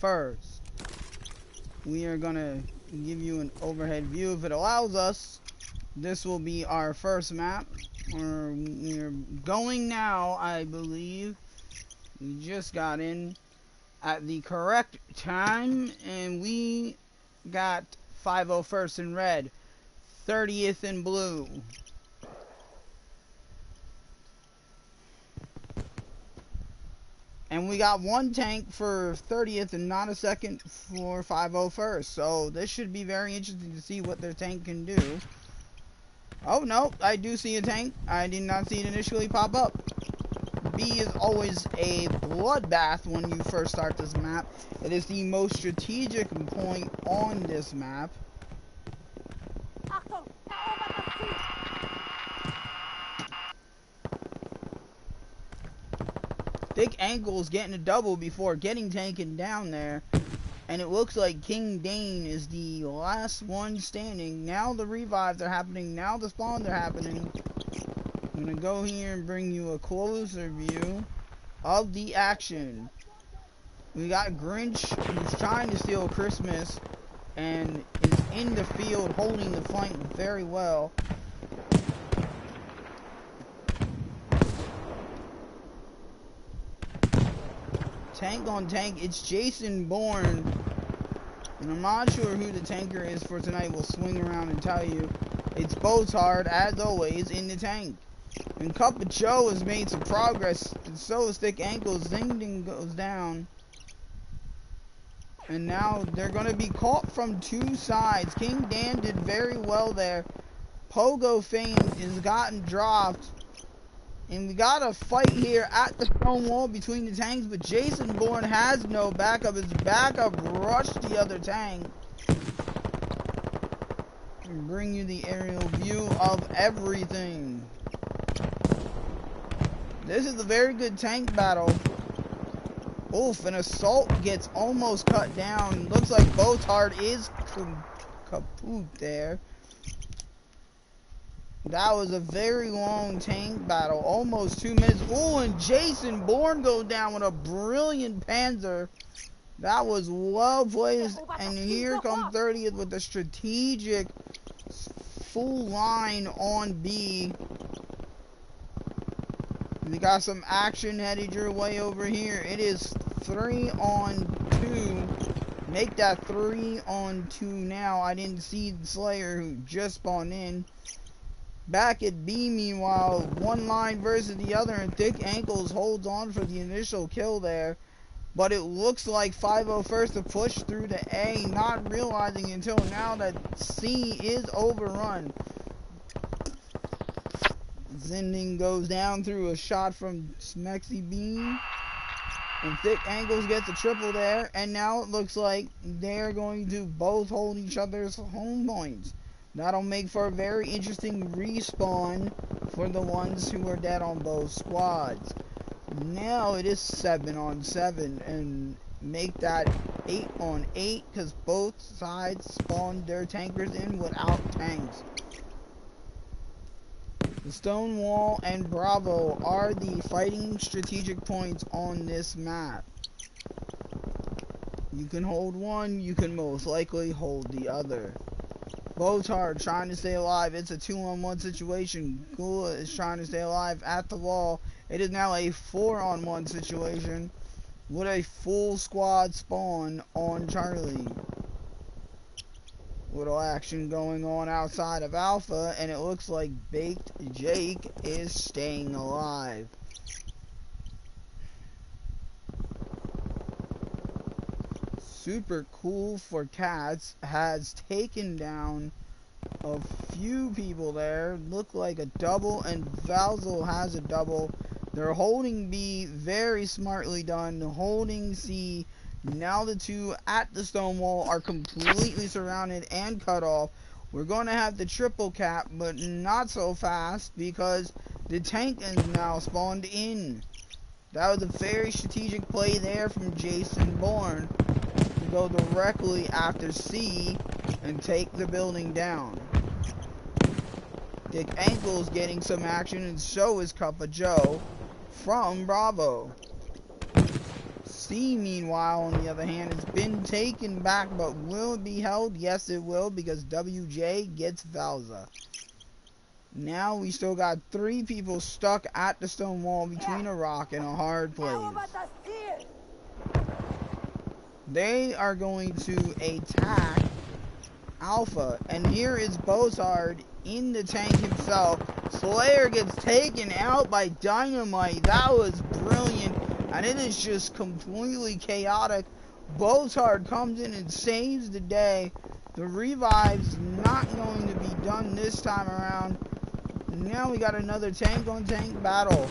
First, we are gonna give you an overhead view. If it allows us, this will be our first map. We're going now, I believe. We just got in at the correct time, and we got 501st in red, 30th in blue. And we got one tank for 30th and not a second for 501st. So this should be very interesting to see what their tank can do. Oh no, I do see a tank. I did not see it initially pop up. B is always a bloodbath when you first start this map. It is the most strategic point on this map. Thick Ankles getting a double before getting taken down there. And it looks like King Dane is the last one standing. Now the revives are happening. Now the spawns are happening. I'm going to go here and bring you a closer view of the action. We got Grinch, who's trying to steal Christmas and is in the field holding the flank very well. Tank on tank, it's Jason Bourne. And I'm not sure who the tanker is for tonight. We'll swing around and tell you. It's Botard, as always, in the tank. And Cup of Joe has made some progress. And so is Thick Ankles. Zing Ding goes down. And now they're going to be caught from two sides. King Dan did very well there. Pogo Fame has gotten dropped. And we got a fight here at the stone wall between the tanks, but Jason Bourne has no backup. His backup rushed the other tank. And bring you the aerial view of everything. This is a very good tank battle. Oof, an assault gets almost cut down. Looks like Botard is kaput there. That was a very long tank battle, almost 2 minutes. Oh, and Jason Bourne goes down with a brilliant Panzer. That was well placed. And here comes 30th with a strategic full line on B. We got some action headed your way over here. It is 3-on-2. Make that 3-on-2 now. I didn't see the Slayer who just spawned in. Back at B, meanwhile, one line versus the other, and Thick Ankles holds on for the initial kill there. But it looks like 501st to push through to A, not realizing until now that C is overrun. Zending goes down through a shot from Smexy Bean. And Thick Ankles gets a triple there. And now it looks like they're going to both hold each other's home points. That'll make for a very interesting respawn for the ones who are dead on both squads. Now it is 7-on-7 and make that 8-on-8 because both sides spawned their tankers in without tanks. The Stonewall and Bravo are the fighting strategic points on this map. You can hold one, you can most likely hold the other. Botard trying to stay alive. It's a 2-on-1 situation. Gula is trying to stay alive at the wall. It is now a 4-on-1 situation with a full squad spawn on Charlie. Little action going on outside of Alpha, and it looks like Baked Jake is staying alive. Super Cool for Cats has taken down a few people there. Look like a double, and Valzel has a double. They're holding B, very smartly done. Holding C. Now the two at the stone wall are completely surrounded and cut off. We're going to have the triple cap, but not so fast because the tank is now spawned in. That was a very strategic play there from Jason Bourne to go directly after C and take the building down. Thick Ankles getting some action, and so is Cup of Joe from Bravo. C, meanwhile, on the other hand, has been taken back, but will it be held? Yes, it will, because WJ gets Valza. Now we still got 3 people stuck at the stone wall between a rock and a hard place. They are going to attack Alpha, and here is Bozard in the tank himself. Slayer gets taken out by Dynamite. That was brilliant, and it is just completely chaotic. Bozard comes in and saves the day. The revive's not going to be done this time around. Now we got another tank on tank battle.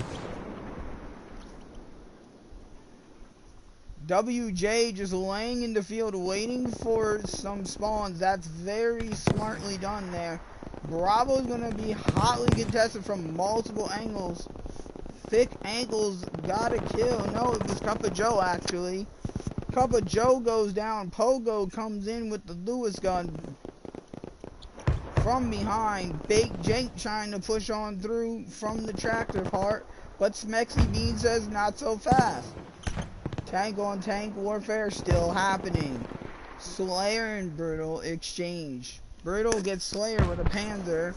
WJ just laying in the field waiting for some spawns. That's very smartly done there. Bravo's going to be hotly contested from multiple angles. Thick Ankles got a kill. No, it was Cup of Joe actually. Cup of Joe goes down. Pogo comes in with the Lewis gun from behind. Baked Jake trying to push on through from the tractor part. But Smexy Bean says not so fast. Tank on tank warfare still happening. Slayer and Brutal exchange. Brutal gets Slayer with a Panzer.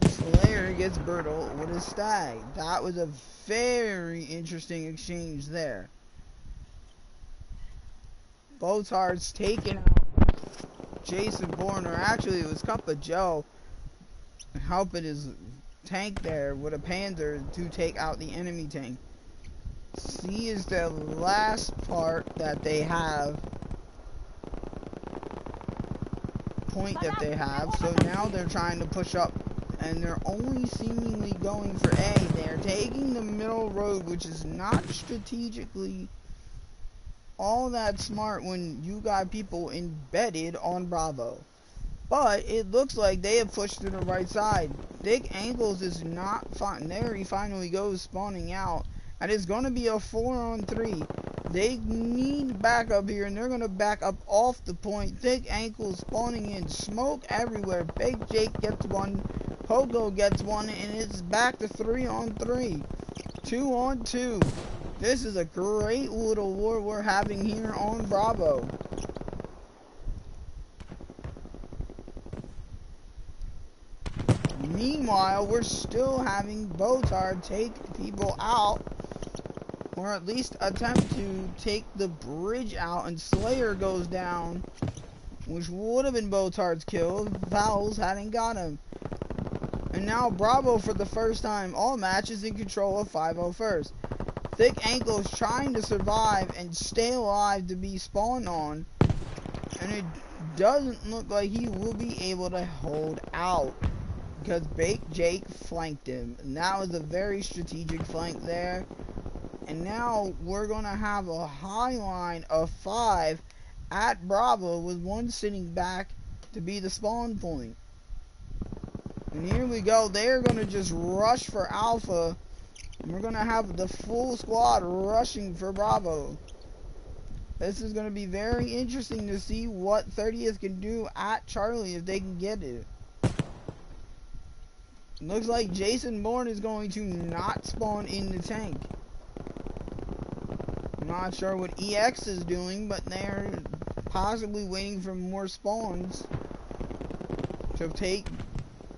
Slayer gets Brutal with a Stag. That was a very interesting exchange there. Bozard's taken out Jason Bourne, or actually it was Cup of Joe helping his tank there with a Panzer to take out the enemy tank. C is the last part that they have, point that they have, so now they're trying to push up, and they're only seemingly going for A. They're taking the middle road, which is not strategically all that smart when you got people embedded on Bravo. But it looks like they have pushed to the right side. Thick Ankles is not fine. There he finally goes spawning out. And it's going to be a 4-on-3. They need backup here, and they're going to back up off the point. Thick Ankles spawning in. Smoke everywhere. Big Jake gets one. Pogo gets one, and it's back to 3-on-3. 2-on-2. This is a great little war we're having here on Bravo. Meanwhile, we're still having Bozard take people out, or at least attempt to take the bridge out, and Slayer goes down, which would have been Bozard's kill if Vowels hadn't got him. And now Bravo, for the first time all matches, in control of 501st. Thick Ankles trying to survive and stay alive to be spawned on, and it doesn't look like he will be able to hold out, because Baked Jake flanked him, and that was a very strategic flank there. And now we're going to have a high line of 5 at Bravo, with one sitting back to be the spawn point. And here we go. They're going to just rush for Alpha. And we're going to have the full squad rushing for Bravo. This is going to be very interesting to see what 30th can do at Charlie if they can get it. Looks like Jason Bourne is going to not spawn in the tank. Not sure what EX is doing, but they're possibly waiting for more spawns to take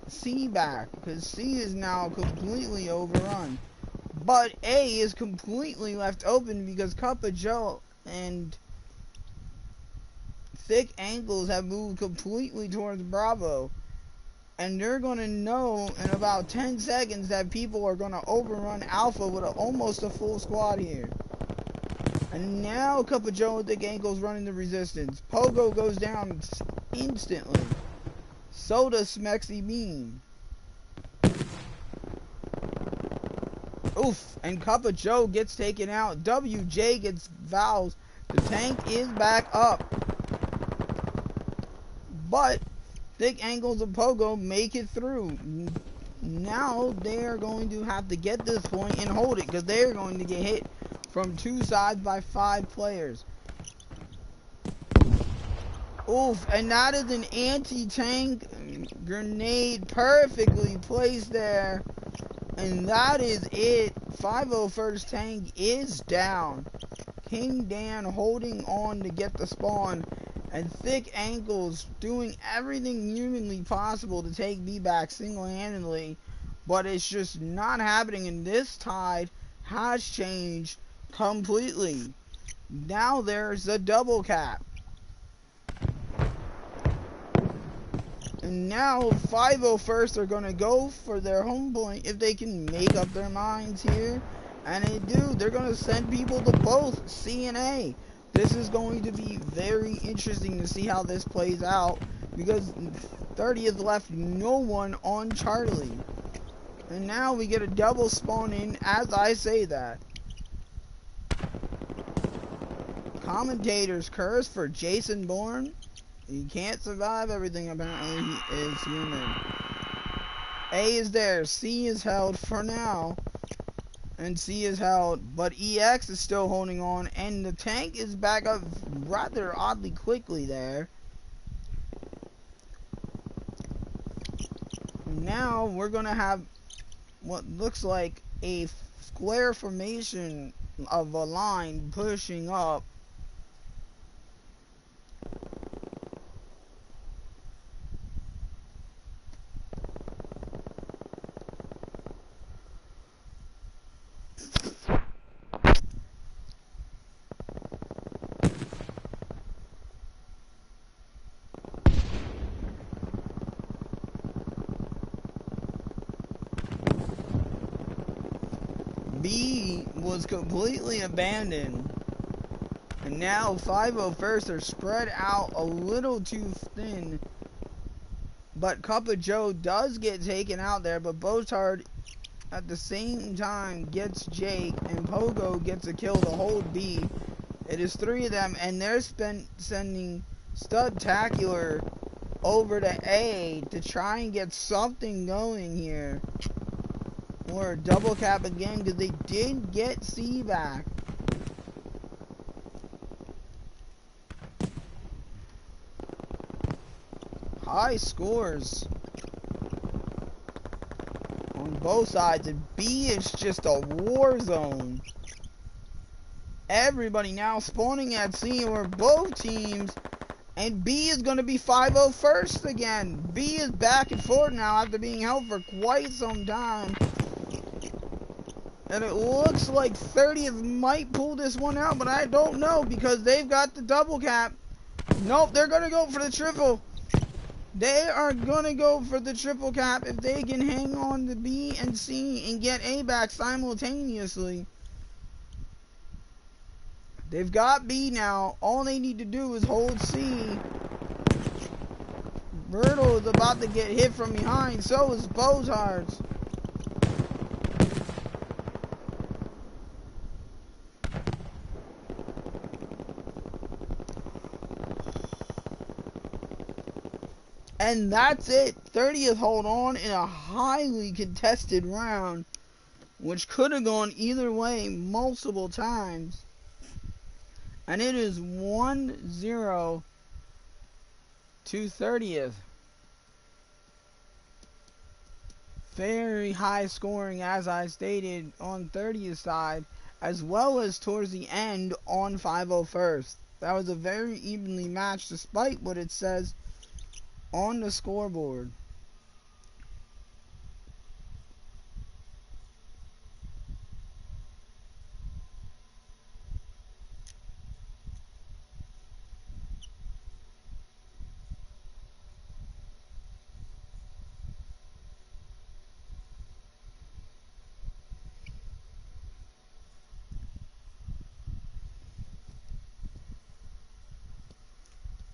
C back, because C is now completely overrun. But A is completely left open because Cup of Joe and Thick Ankles have moved completely towards Bravo. And they're going to know in about 10 seconds that people are going to overrun Alpha with almost a full squad here. And now Cup of Joe and Thick Ankles running the resistance. Pogo goes down instantly. So does Smexy Bean. Oof. And Cup of Joe gets taken out. WJ gets Vowels. The tank is back up. But Thick Ankles and Pogo make it through. Now they're going to have to get this point and hold it, because they're going to get hit from 2 sides by 5 players. Oof, and that is an anti-tank grenade perfectly placed there. And that is it. 501st tank is down. King Dan holding on to get the spawn, and Thick Ankles doing everything humanly possible to take B back single-handedly, but it's just not happening, and this tide has changed completely. Now there's a double cap. And now 501st are going to go for their home point if they can make up their minds here. And they do. They're going to send people to both C and A. This is going to be very interesting to see how this plays out, because 30th left no one on Charlie. And now we get a double spawn in as I say that. Commentators curse for Jason Bourne. He can't survive everything, apparently he is human. A is there, C is held for now, and C is held, but EX is still holding on, and the tank is back up rather oddly quickly there. Now we're gonna have what looks like a square formation of a line pushing up. B was completely abandoned, and now 501st are spread out a little too thin, but Cup of Joe does get taken out there, but Botard at the same time gets Jake, and Pogo gets a kill to hold B. It is 3 of them, and they're sending Studtacular over to A to try and get something going here. Or a double cap again, because they did get C back. High scores on both sides, and B is just a war zone. Everybody now spawning at C, or both teams, and B is going to be 501st again. B is back and forth now after being held for quite some time. And it looks like 30th might pull this one out, but I don't know, because they've got the double cap. Nope, they're going to go for the triple. They are going to go for the triple cap if they can hang on to B and C and get A back simultaneously. They've got B now. All they need to do is hold C. Bertle is about to get hit from behind. So is Bozards. And that's it. 30th hold on in a highly contested round, which could have gone either way multiple times. And it is 1-0 to 30th. Very high scoring, as I stated, on 30th side, as well as towards the end on 501st. That was a very evenly matched, despite what it says on the scoreboard.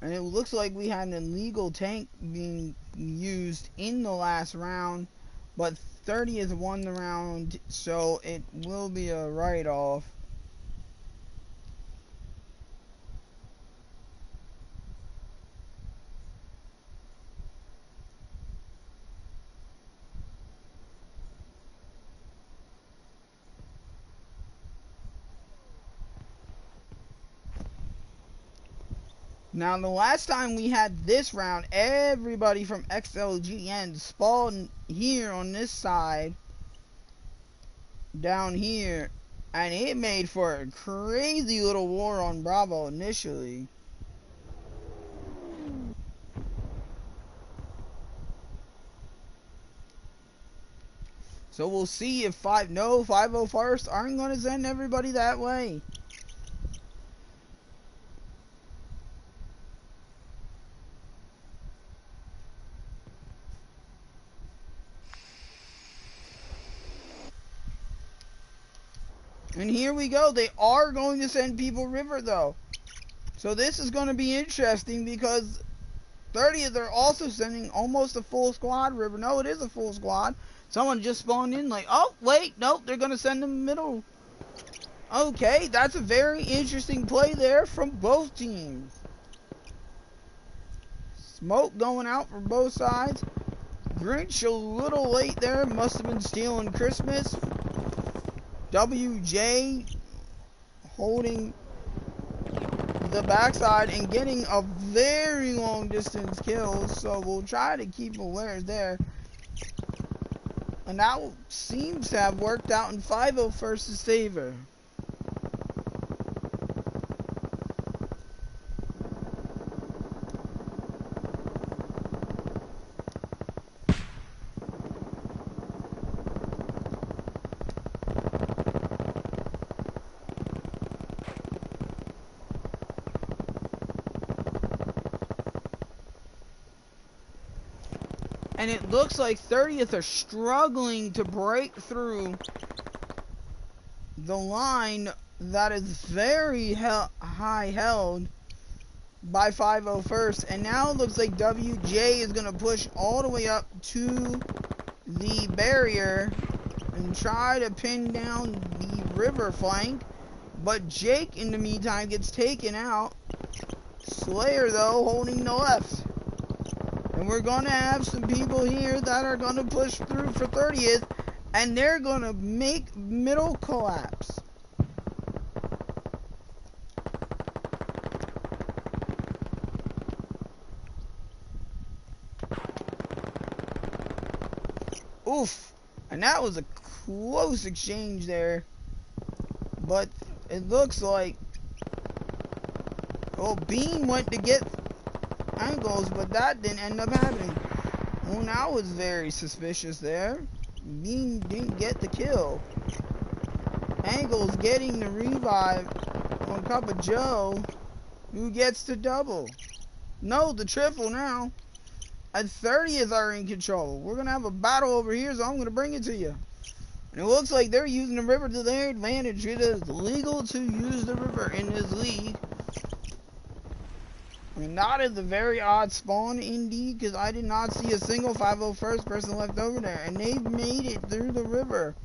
And it looks like we had an illegal tank being used in the last round, but 30th won the round, so it will be a write-off. Now, the last time we had this round, everybody from XLGN spawned here on this side, down here, And it made for a crazy little war on Bravo initially. So we'll see if 501st aren't going to send everybody that way. And here we go. They are going to send people river though. So this is going to be interesting because 30th are also sending almost a full squad river. No, it is a full squad. Someone just spawned in like, oh, wait, nope, they're going to send them middle. Okay, that's a very interesting play there from both teams. Smoke going out for both sides. Grinch a little late there. Must have been stealing Christmas. WJ holding the backside and getting a very long distance kill. So we'll try to keep aware there. And that seems to have worked out in 501st's favor. And it looks like 30th are struggling to break through the line that is very high held by 501st. And now it looks like WJ is going to push all the way up to the barrier and try to pin down the river flank. But Jake, in the meantime, gets taken out. Slayer, though, holding the left. And we're going to have some people here that are going to push through for 30th. And they're going to make middle collapse. Oof. And that was a close exchange there. But it looks like... well, Bean went to get angles, but that didn't end up happening. Well, that was very suspicious there. Bean didn't get the kill. Angles getting the revive on Cup of Joe, who gets the double. No, the triple now. At 30th are in control. We're going to have a battle over here, so I'm going to bring it to you. And it looks like they're using the river to their advantage. It is legal to use the river in this league. And that is a very odd spawn indeed, because I did not see a single 501st person left over there. And they've made it through the river.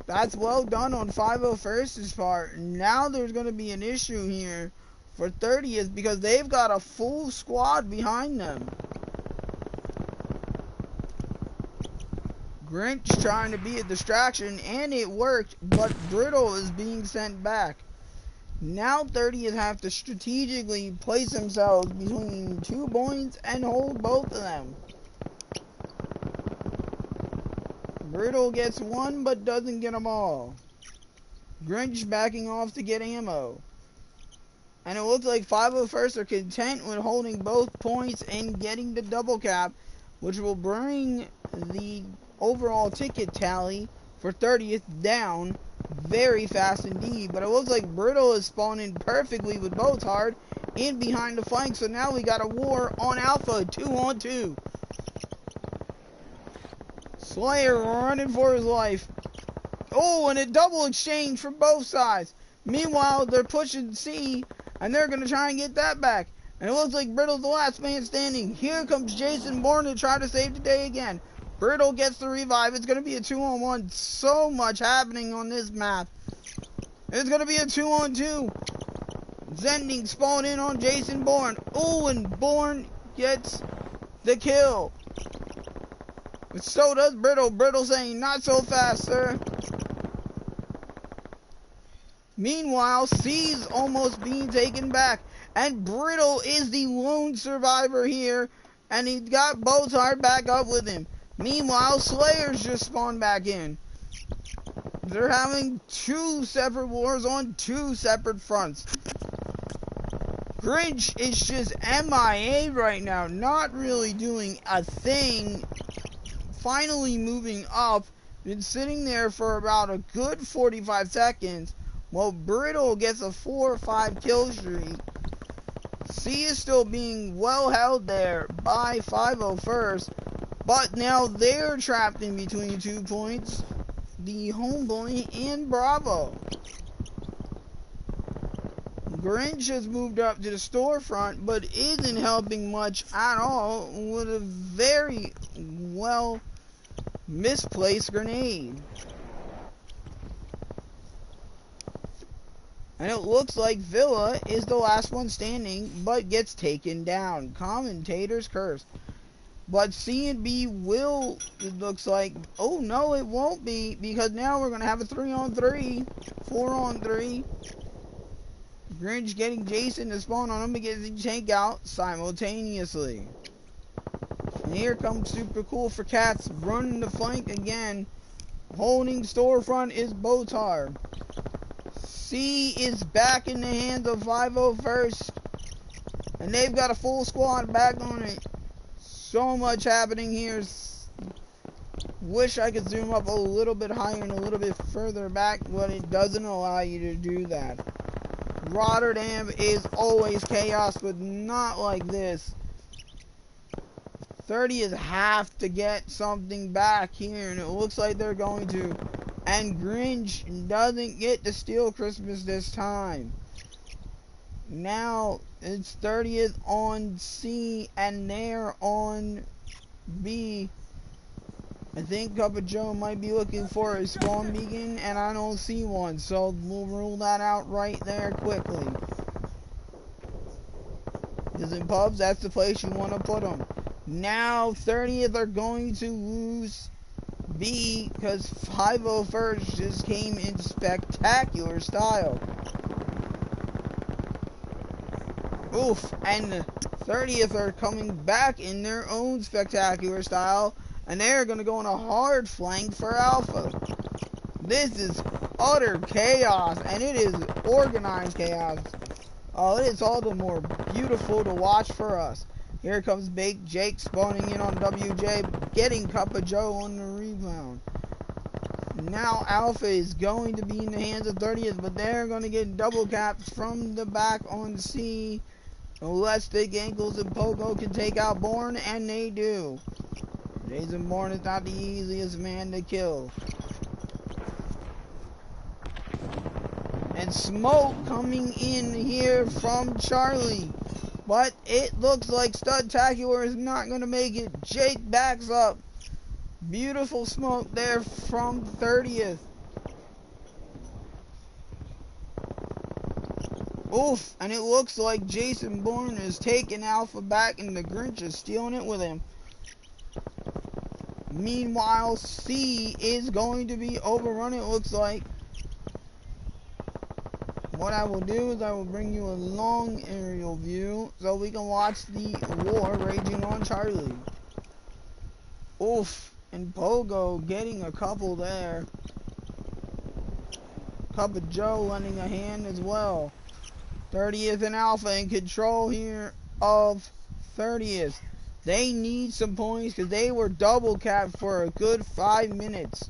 That's well done on 501st's part. Now there's going to be an issue here for 30th, because they've got a full squad behind them. Grinch trying to be a distraction, and it worked, but Brittle is being sent back. Now 30th have to strategically place themselves between 2 points and hold both of them. Brittle gets one but doesn't get them all. Grinch backing off to get ammo. And it looks like 501st are content with holding both points and getting the double cap, which will bring the overall ticket tally for 30th down very fast indeed. But it looks like Brittle is spawning perfectly with both hard in behind the flank. So now we got a war on Alpha, 2-on-2. Slayer running for his life. Oh, and a double exchange from both sides. Meanwhile, they're pushing C, and they're going to try and get that back. And it looks like Brittle's the last man standing. Here comes Jason Bourne to try to save the day again. Brittle gets the revive. It's going to be a 2-on-1. So much happening on this map. It's going to be a 2-on-2. Zending spawned in on Jason Bourne. Oh, and Bourne gets the kill. But so does Brittle. Brittle saying, not so fast, sir. Meanwhile, C's almost being taken back. And Brittle is the lone survivor here. And he's got Bozart back up with him. Meanwhile, Slayer's just spawned back in. They're having two separate wars on two separate fronts. Grinch is just MIA right now, not really doing a thing. Finally moving up, been sitting there for about a good 45 seconds, while Brittle gets a 4 or 5 kill streak. C is still being well held there by 501st, but now they're trapped in between 2 points, the Homeboy and Bravo. Grinch has moved up to the storefront, but isn't helping much at all with a very well misplaced grenade. And it looks like Villa is the last one standing, but gets taken down. Commentator's curse. But C and B will, it looks like, oh no it won't be, because now we're going to have a 3-on-3, 4-on-3. Grinch getting Jason to spawn on him and getting take out simultaneously. And here comes Super Cool for Cats, running the flank again. Holding storefront is Botar. C is back in the hands of 501st. And they've got a full squad back on it. So much happening here. Wish I could zoom up a little bit higher and a little bit further back, but it doesn't allow you to do that. Rotterdam is always chaos, but not like this. 30th have to get something back here, and it looks like they're going to. And Grinch doesn't get to steal Christmas this time. Now it's 30th on C, and they're on B. I think Cup Joe might be looking for a spawn beacon, and I don't see one, so we'll rule that out right there quickly. Because in pubs, that's the place you want to put them. Now 30th are going to lose B, because 501st just came in spectacular style. Oof, and the 30th are coming back in their own spectacular style, and they're going to go on a hard flank for Alpha. This is utter chaos, and it is organized chaos. Oh, it is all the more beautiful to watch for us. Here comes Big Jake spawning in on WJ, getting Cup of Joe on the rebound. Now Alpha is going to be in the hands of 30th, but they're going to get double caps from the back on C. Unless Big Ankles and Pogo can take out Bourne, and they do. Jason Bourne is not the easiest man to kill. And smoke coming in here from Charlie. But it looks like Studtacular is not going to make it. Jake backs up. Beautiful smoke there from 30th. Oof, and it looks like Jason Bourne is taking Alpha back, and the Grinch is stealing it with him. Meanwhile, C is going to be overrun, it looks like. What I will do is I will bring you a long aerial view so we can watch the war raging on Charlie. Oof, and Pogo getting a couple there. Cup of Joe lending a hand as well. 30th and Alpha in control here of 30th. They need some points because they were double capped for a good 5 minutes.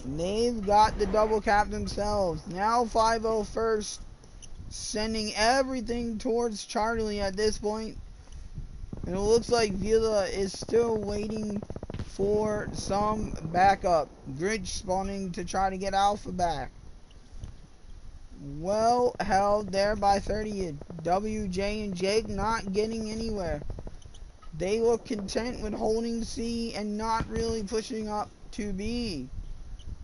They've got the double cap themselves. Now 501st sending everything towards Charlie at this point. And it looks like Villa is still waiting for some backup. Grinch spawning to try to get Alpha back. Well held there by 30th. WJ and Jake not getting anywhere. They look content with holding C and not really pushing up to B.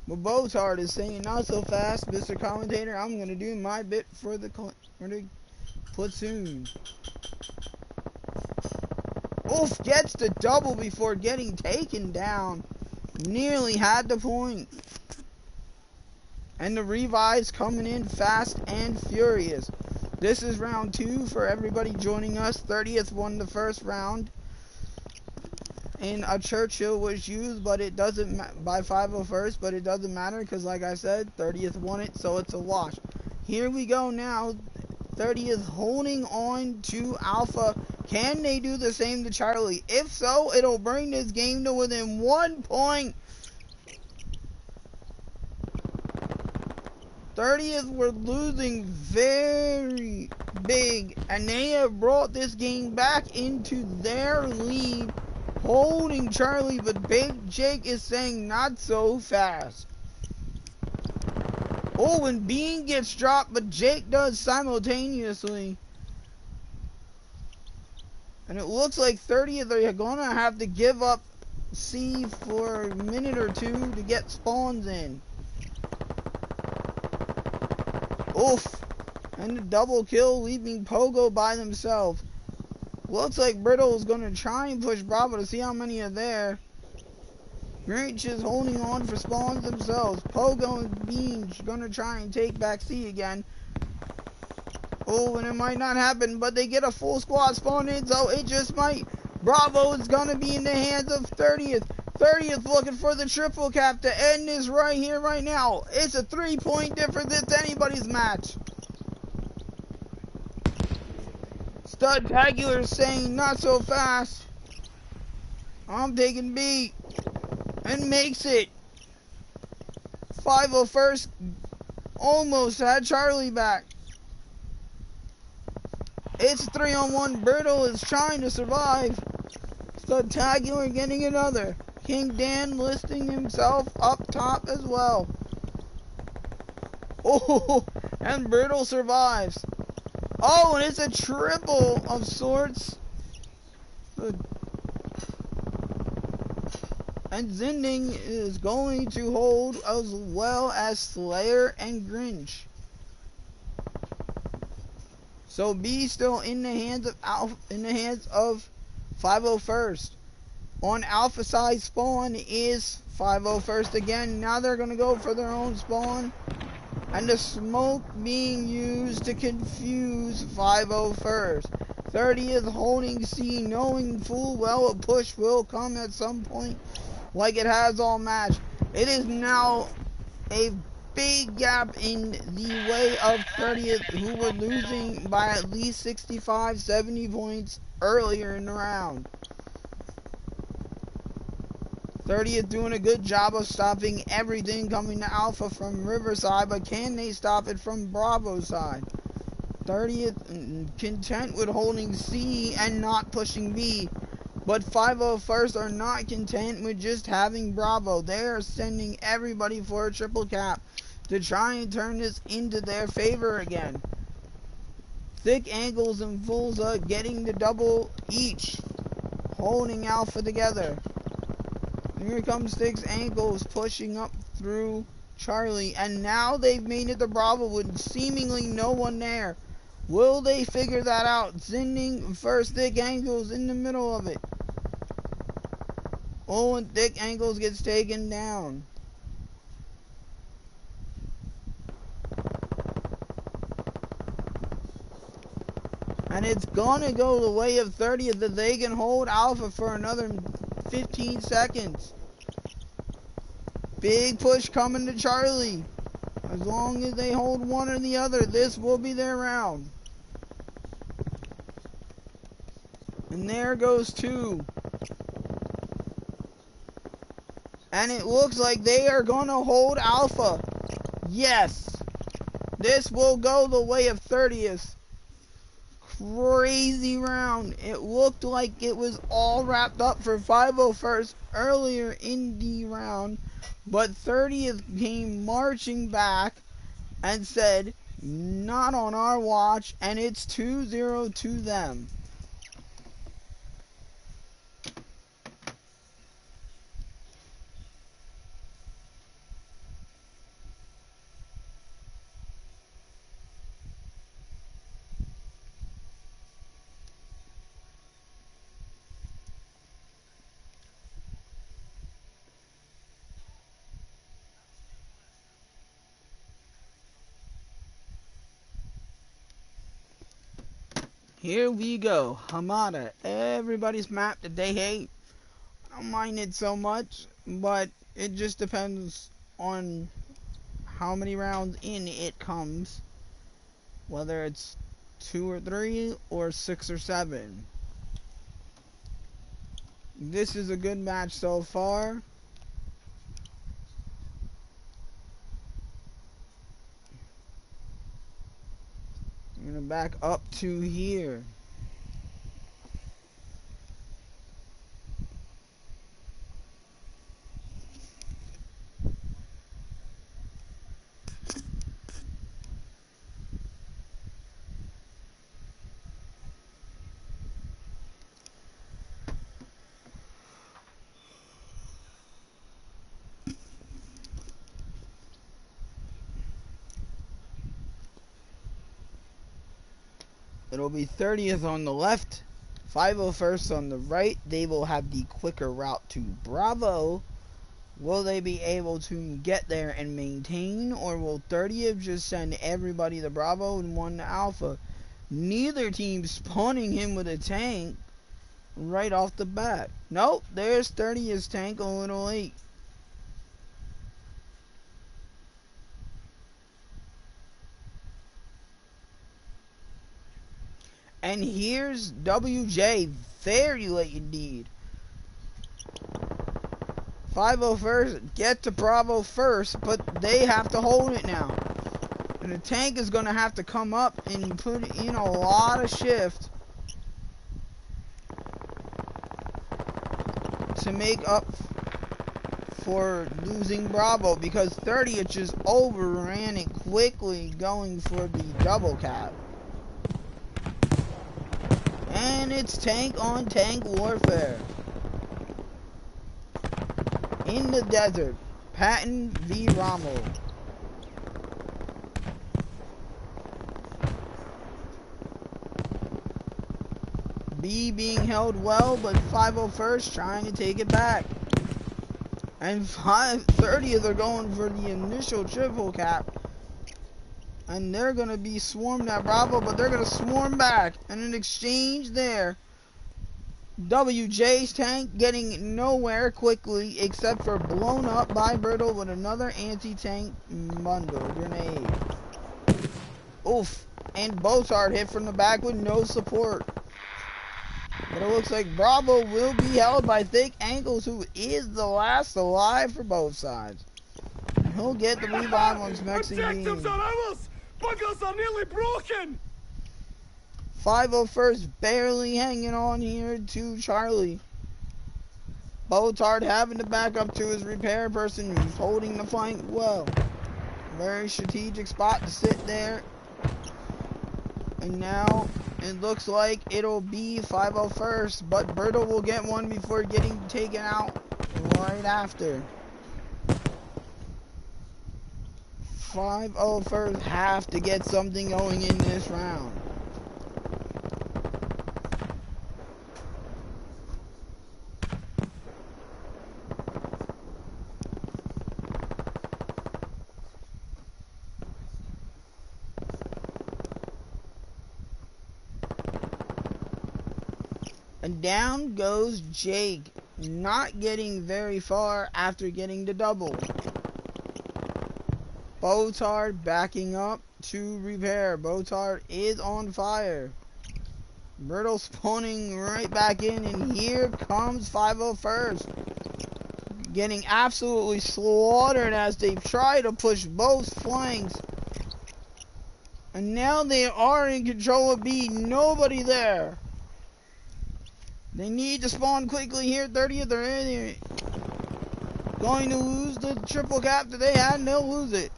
But Botard is saying, not so fast, Mr. Commentator. I'm going to do my bit for the platoon. Oof, gets the double before getting taken down. Nearly had the point. And the revives coming in fast and furious. This is round 2 for everybody joining us. 30th won the first round. and a Churchill was used, but it doesn't by 501st, but it doesn't matter because, like I said, 30th won it, so it's a wash. Here we go now. 30th holding on to Alpha. Can they do the same to Charlie? If so, it'll bring this game to within 1 point. 30th were losing very big, and they have brought this game back into their lead, holding Charlie, but Big Jake is saying not so fast. Oh, and Bean gets dropped, but Jake does simultaneously. And it looks like 30th are going to have to give up C for a minute or two to get spawns in. Oof. And a double kill, leaving Pogo by themselves. Looks like Brittle is going to try and push Bravo to see how many are there. Grinch is holding on for spawns themselves. Pogo and Beans going to try and take back C again. Oh, and it might not happen, but they get a full squad spawn in, so it just might. Bravo is going to be in the hands of 30th. 30th looking for the triple cap to end this right here, right now. It's a 3-point difference. It's anybody's match. Stud Tagular saying not so fast. I'm taking B. And makes it. 501st almost had Charlie back. It's 3-on-1. Bertle is trying to survive. Stud Tagular getting another. King Dan listing himself up top as well. Oh, and Bertle survives. Oh, and it's a triple of sorts. And Zinding is going to hold as well as Slayer and Grinch. So B still in the hands of 501st. On Alpha side spawn is 501st again. Now they're gonna go for their own spawn. And the smoke being used to confuse 501st. 30th holding C, knowing full well a push will come at some point, like it has all match. It is now a big gap in the way of 30th, who were losing by at least 65, 70 points earlier in the round. 30th doing a good job of stopping everything coming to Alpha from Riverside, but can they stop it from Bravo side? 30th content with holding C and not pushing B, but 501st are not content with just having Bravo. They are sending everybody for a triple cap to try and turn this into their favor again. Thick Angles and Fulza getting the double each, holding Alpha together. Here comes Thick Angles pushing up through Charlie, and now they've made it to Bravo with seemingly no one there. Will they figure that out? Zinding first, Thick Angles in the middle of it. Oh, and Thick Angles gets taken down. And it's gonna go the way of 30th that they can hold Alpha for another 15 seconds. Big push coming to Charlie. As long as they hold one or the other, this will be their round. And there goes 2. And it looks like they are gonna hold Alpha. Yes. This will go the way of 30th. Crazy round. It looked like it was all wrapped up for 501st earlier in the round, but 30th came marching back and said, not on our watch, and it's 2-0 to them. Here we go. Hamada, everybody's map that they hate. don't mind it so much, but it just depends on how many rounds in it comes, whether it's 2 or 3 or 6 or 7. This is a good match so far. I'm gonna back up to here. It'll be 30th on the left, 501st on the right. They will have the quicker route to Bravo. Will they be able to get there and maintain, or will 30th just send everybody to Bravo and 1 to Alpha? Neither team spawning him with a tank right off the bat. Nope, there's 30th's tank a little late. And here's WJ, very late indeed. 501st get to Bravo first, but they have to hold it now. And the tank is going to have to come up and put in a lot of shift to make up for losing Bravo, because 30th just overran it quickly going for the double cap. And it's tank on tank warfare. In the desert, Patton v. Rommel. B being held well, but 501st trying to take it back. And 530th are going for the initial triple cap. And they're going to be swarmed at Bravo, but they're going to swarm back. And an exchange there. WJ's tank getting nowhere quickly, except for blown up by Brittle with another anti-tank bundle grenade. Oof. And Botard hit from the back with no support. But it looks like Bravo will be held by Thick Ankles, who is the last alive for both sides. He'll get the revive on Smexy Bean. Objectives are ours! Buggers are nearly broken! 501st barely hanging on here to Charlie. Botard having to back up to his repair person, who's holding the flank well. Very strategic spot to sit there. And now it looks like it'll be 501st, but Berto will get one before getting taken out right after. 501st have to get something going in this round. And down goes Jake, not getting very far after getting the double. Botard backing up to repair. Botard is on fire. Brittle spawning right back in, and here comes 501st. Getting absolutely slaughtered as they try to push both flanks. And now they are in control of B. Nobody there. They need to spawn quickly here. 30th are in here. Going to lose the triple cap that they had, and they'll lose it.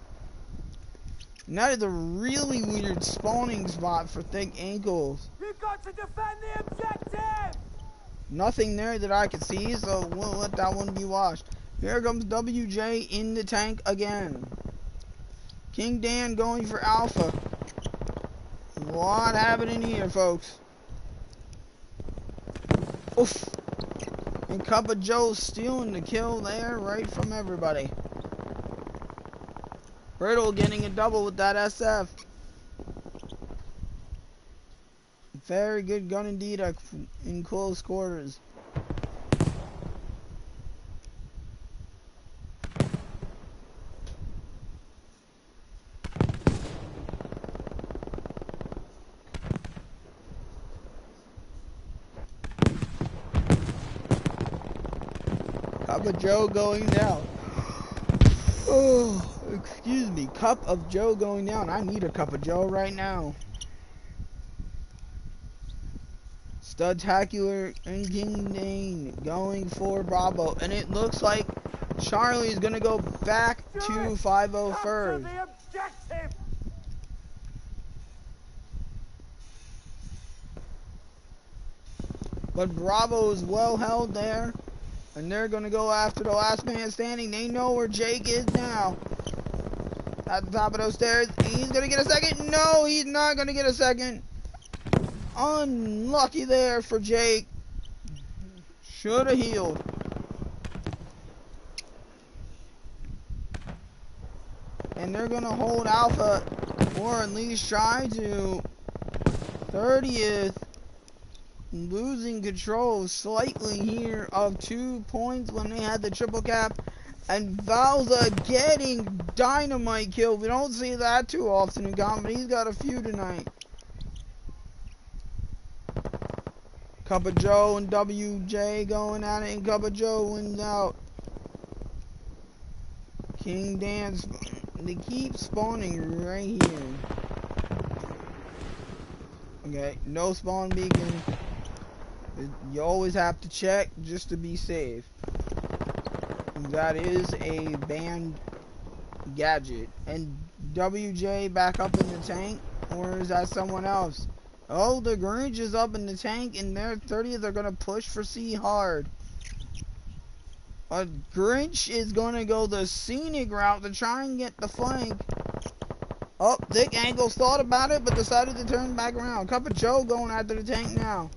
And that is a really weird spawning spot for Thick Ankles. We've got to defend the objective! Nothing there that I can see, so we'll let that one be washed. Here comes WJ in the tank again. King Dan going for Alpha. What happening here, folks? Oof. And Cup of Joe stealing the kill there right from everybody. Brittle getting a double with that SF. Very good gun indeed in close quarters. Cup of Joe going down. Oh, excuse me. Cup of Joe going down. I need a cup of Joe right now. Studtacular and King Dane going for Bravo. And it looks like Charlie's going to go back to 501st. The objective! But Bravo is well held there. And they're going to go after the last man standing. They know where Jake is now. At the top of those stairs. He's going to get a second. No, he's not going to get a second. Unlucky there for Jake. Should have healed. And they're going to hold Alpha, or at least try to. 30th. Losing control slightly here of 2 points when they had the triple cap. And Valza getting dynamite kill. We don't see that too often in comedy. He's got a few tonight. Cup of Joe and WJ going at it, and Cup of Joe wins out. King Dance, they keep spawning right here. Okay, no spawn beacon. You always have to check just to be safe. That is a banned gadget. And WJ back up in the tank, or is that someone else? Oh, the Grinch is up in the tank, and their 30th are going to push for C hard. Grinch is going to go the scenic route to try and get the flank. Oh, Thick Ankles thought about it, but decided to turn back around. Cup of Joe going after the tank now.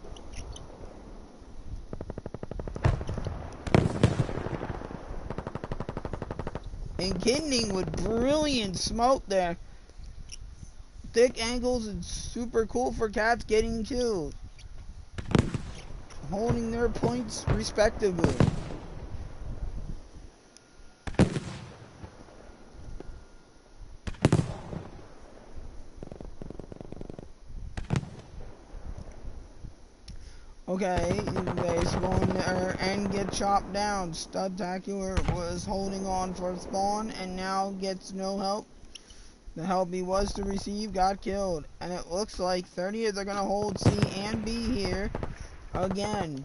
And Kidney with brilliant smoke there. Thick Ankles is super cool for Cats getting killed. Holding their points respectively. Okay, they spawn there and get chopped down. Studtacular was holding on for spawn and now gets no help. The help he was to receive got killed. And it looks like 30th are going to hold C and B here again.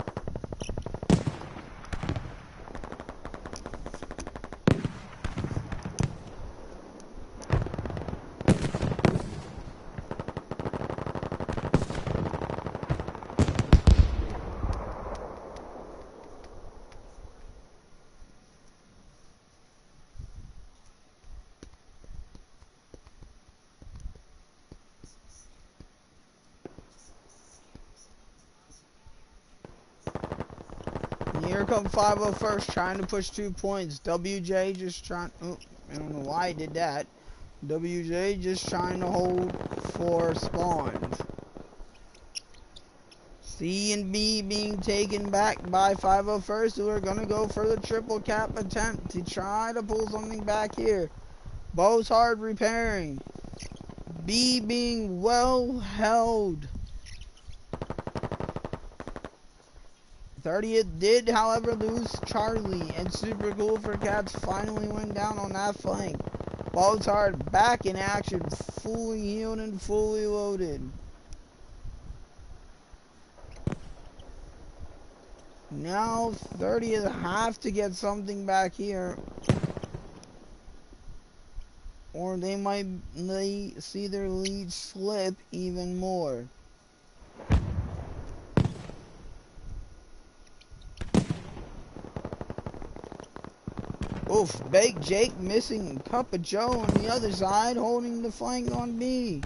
Here come 501st trying to push 2 points. WJ just trying. Oh, I don't know why he did that. WJ just trying to hold for spawns. C and B being taken back by 501st, who are going to go for the triple cap attempt to try to pull something back here. Bo's hard repairing. B being well held. 30th did, however, lose Charlie, and Super Cool for Cats finally went down on that flank. Bo's hard back in action, fully healed and fully loaded. Now 30th have to get something back here, or they might see their lead slip even more. Oof, Baked Jake missing. Cup of Joe on the other side holding the flank on B.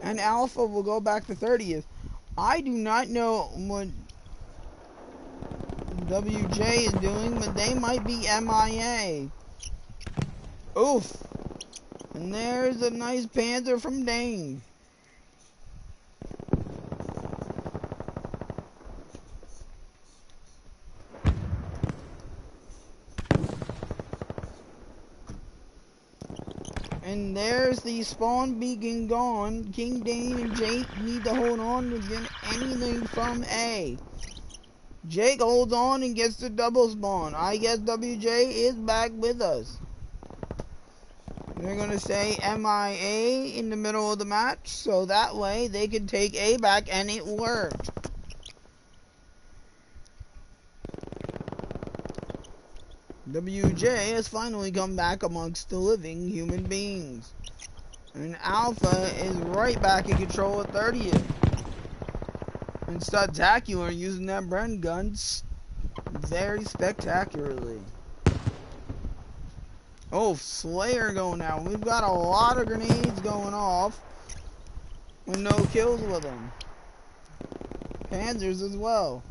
And Alpha will go back to 30th. I do not know what WJ is doing, but they might be MIA. Oof. And there's a nice Panther from Dane. And there's the spawn beacon gone. King Dane and Jake need to hold on to get anything from A. Jake holds on and gets the double spawn. I guess WJ is back with us. They're going to say MIA in the middle of the match, so that way they can take A back, and it worked. WJ has finally come back amongst the living human beings. And Alpha is right back in control at 30th. And Spectacular using that Bren guns very spectacularly. Oh, Slayer going out. We've got a lot of grenades going off with no kills with them. Panzers as well.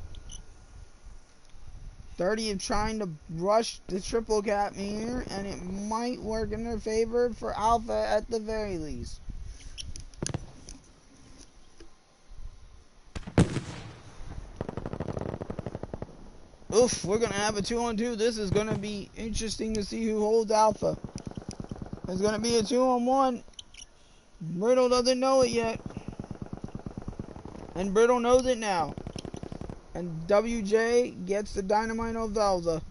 30th trying to rush the triple cap here, and it might work in their favor for Alpha at the very least. Oof, we're going to have a 2-on-2. This is going to be interesting to see who holds Alpha. It's going to be a 2-on-1. Brittle doesn't know it yet. And Brittle knows it now. And WJ gets the dynamite of Velza.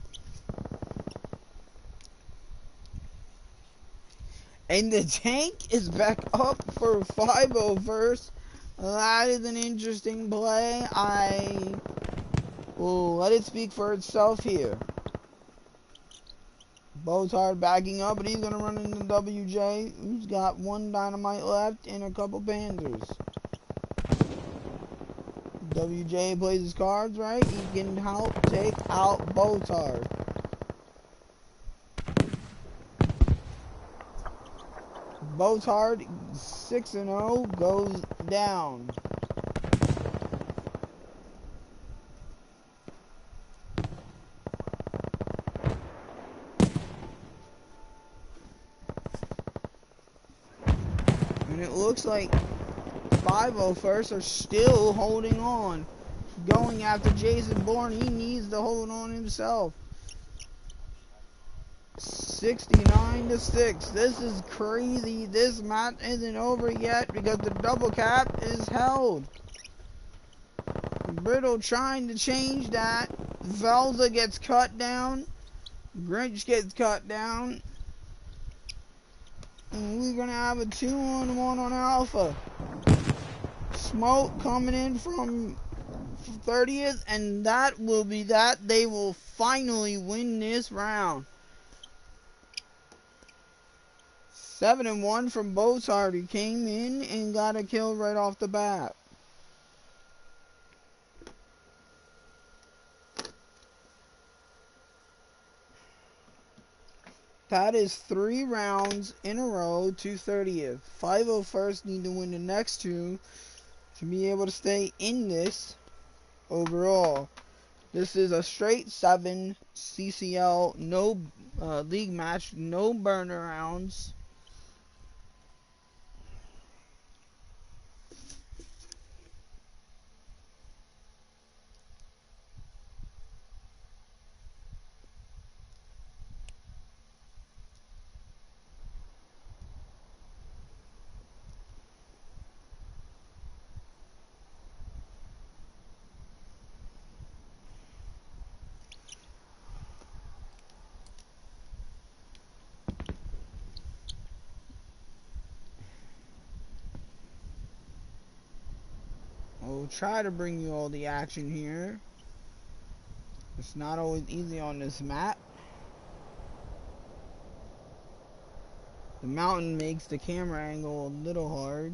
And the tank is back up for 5-0 That is an interesting play. I will let it speak for itself here. Botard backing up, but he's going to run into WJ, who's got one dynamite left and a couple Panzers. WJ plays his cards right. He can help take out Botard. Botard 6-0 goes down. And it looks like 5-0 are still holding on. Going after Jason Bourne. He needs to hold on himself. 69-6. This is crazy. This match isn't over yet because the double cap is held. Brittle trying to change that. Velza gets cut down. Grinch gets cut down. And we're going to have a 2-on-1 on Alpha. Smoke coming in from 30th, and that will be that. They will finally win this round. 7-1 from Botard, who came in and got a kill right off the bat. That is 3 rounds in a row to 30th. 5-0 need to win the next 2 to be able to stay in this overall. This is a straight 7 CCL, no league match, no burner rounds. We'll try to bring you all the action here. It's not always easy on this map. The mountain makes the camera angle a little hard.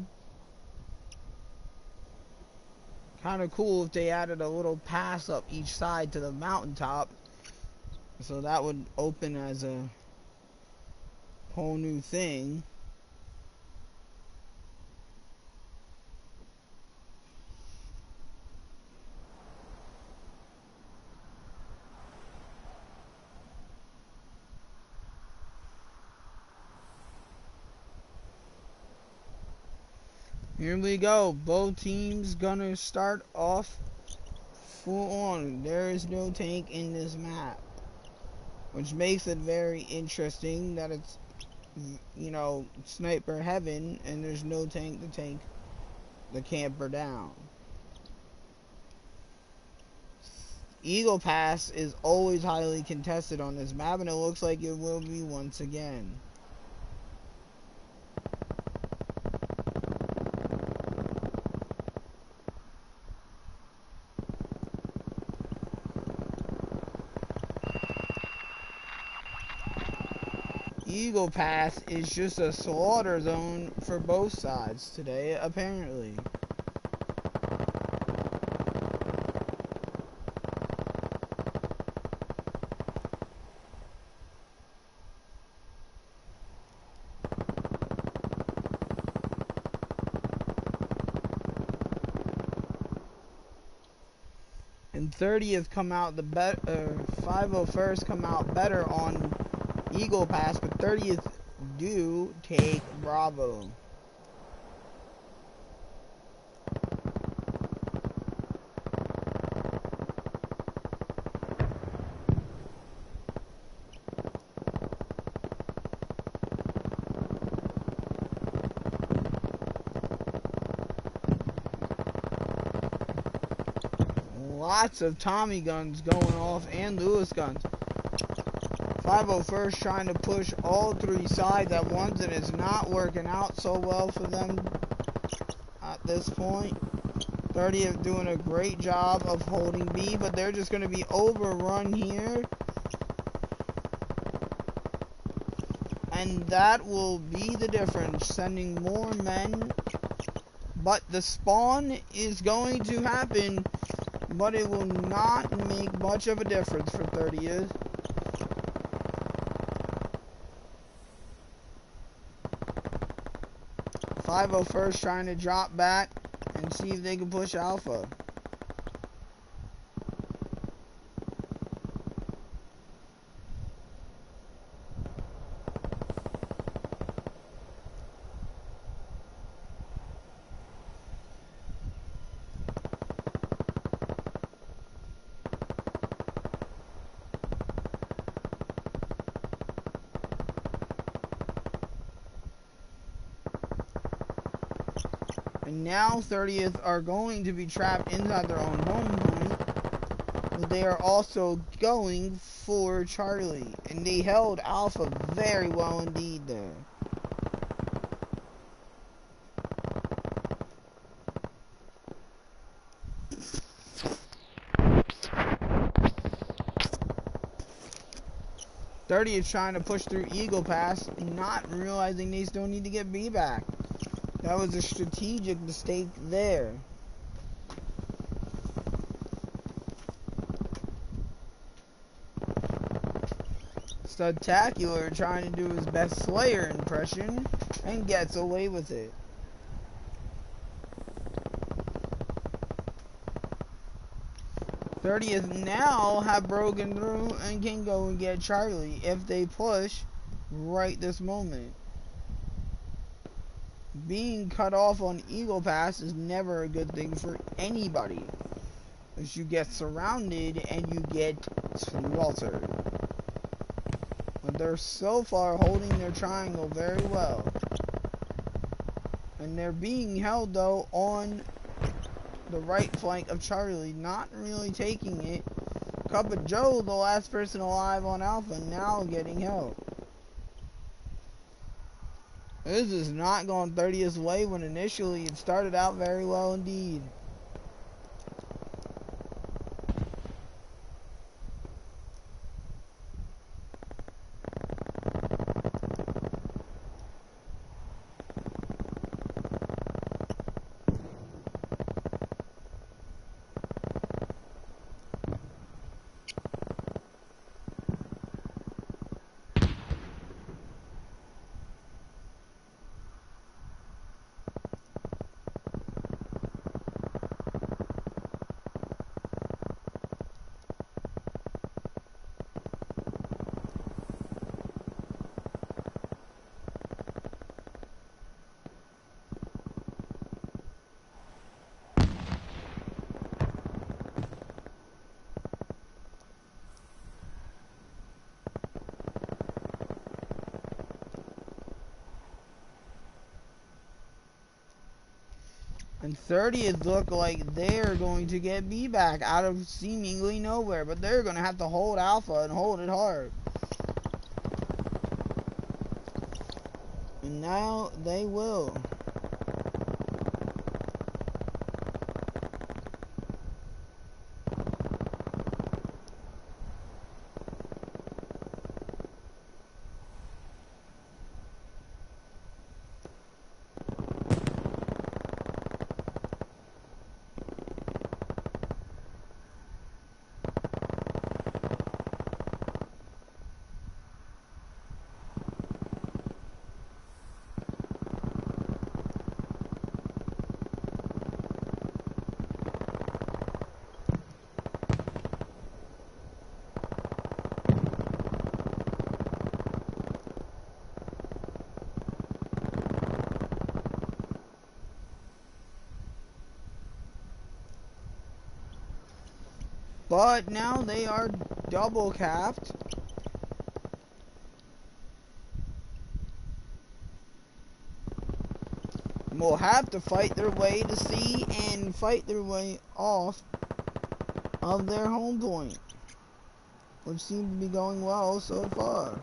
Kind of cool if they added a little pass up each side to the mountaintop. So that would open as a whole new thing. Here we go. Both teams gonna start off full on. There is no tank in this map, which makes it very interesting that it's you know, sniper heaven, and there's no tank to take the camper down. Eagle Pass is always highly contested on this map, and it looks like it will be once again. Eagle Pass is just a slaughter zone for both sides today, apparently. And 30th come out the better, 501st come out better on Eagle Pass, but 30th do take Bravo. Lots of Tommy guns going off and Lewis guns. 501st trying to push all three sides at once, and it's not working out so well for them at this point. 30th doing a great job of holding B, but they're just going to be overrun here. And that will be the difference, sending more men. But the spawn is going to happen, but it will not make much of a difference for 30th. .501st trying to drop back and see if they can push Alpha. And now 30th are going to be trapped inside their own home point, but they are also going for Charlie, and they held Alpha very well indeed there. .30th trying to push through Eagle Pass, not realizing they still need to get B back. That was a strategic mistake there. Studtacular trying to do his best Slayer impression and gets away with it. .30th now have broken through and can go and get Charlie if they push right this moment. Being cut off on Eagle Pass is never a good thing for anybody, as you get surrounded and you get slaughtered. But they're so far holding their triangle very well, and they're being held though on the right flank of Charlie, not really taking it. Cup of Joe, the last person alive on Alpha, now getting help. This is not going 30th way when initially it started out very well indeed. And 30th look like they're going to get B back out of seemingly nowhere. But they're going to have to hold Alpha and hold it hard. And now they will. But now they are double capped. Will have to fight their way to C and fight their way off of their home point, which seems to be going well so far.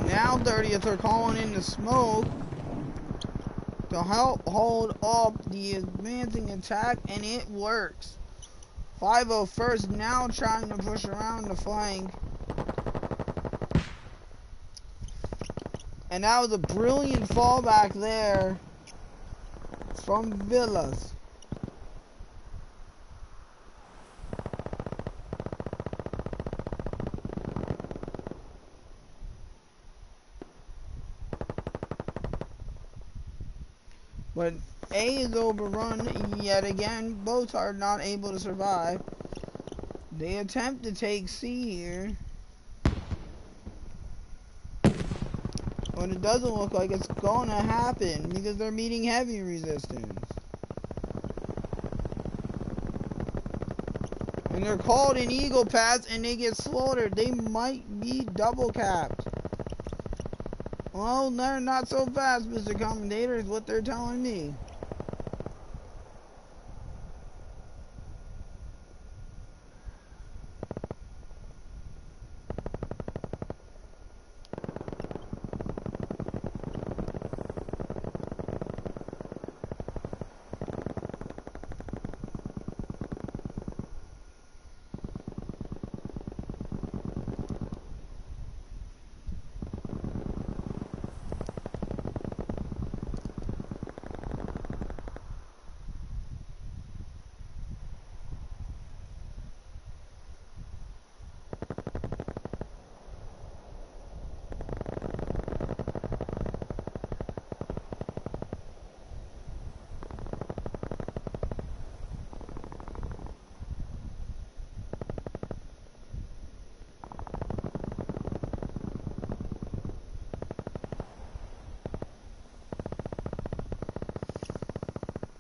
Now 30th are calling in the smoke to help hold up the advancing attack, and it works. 501st now trying to push around the flank. And that was a brilliant fallback there from Villas. But A is overrun yet again. Both are not able to survive. They attempt to take C here. But it doesn't look like it's gonna happen because they're meeting heavy resistance. And they're called in Eagle Pass and they get slaughtered. They might be double capped. Well, they're not so fast, Mr. Commentator, is what they're telling me.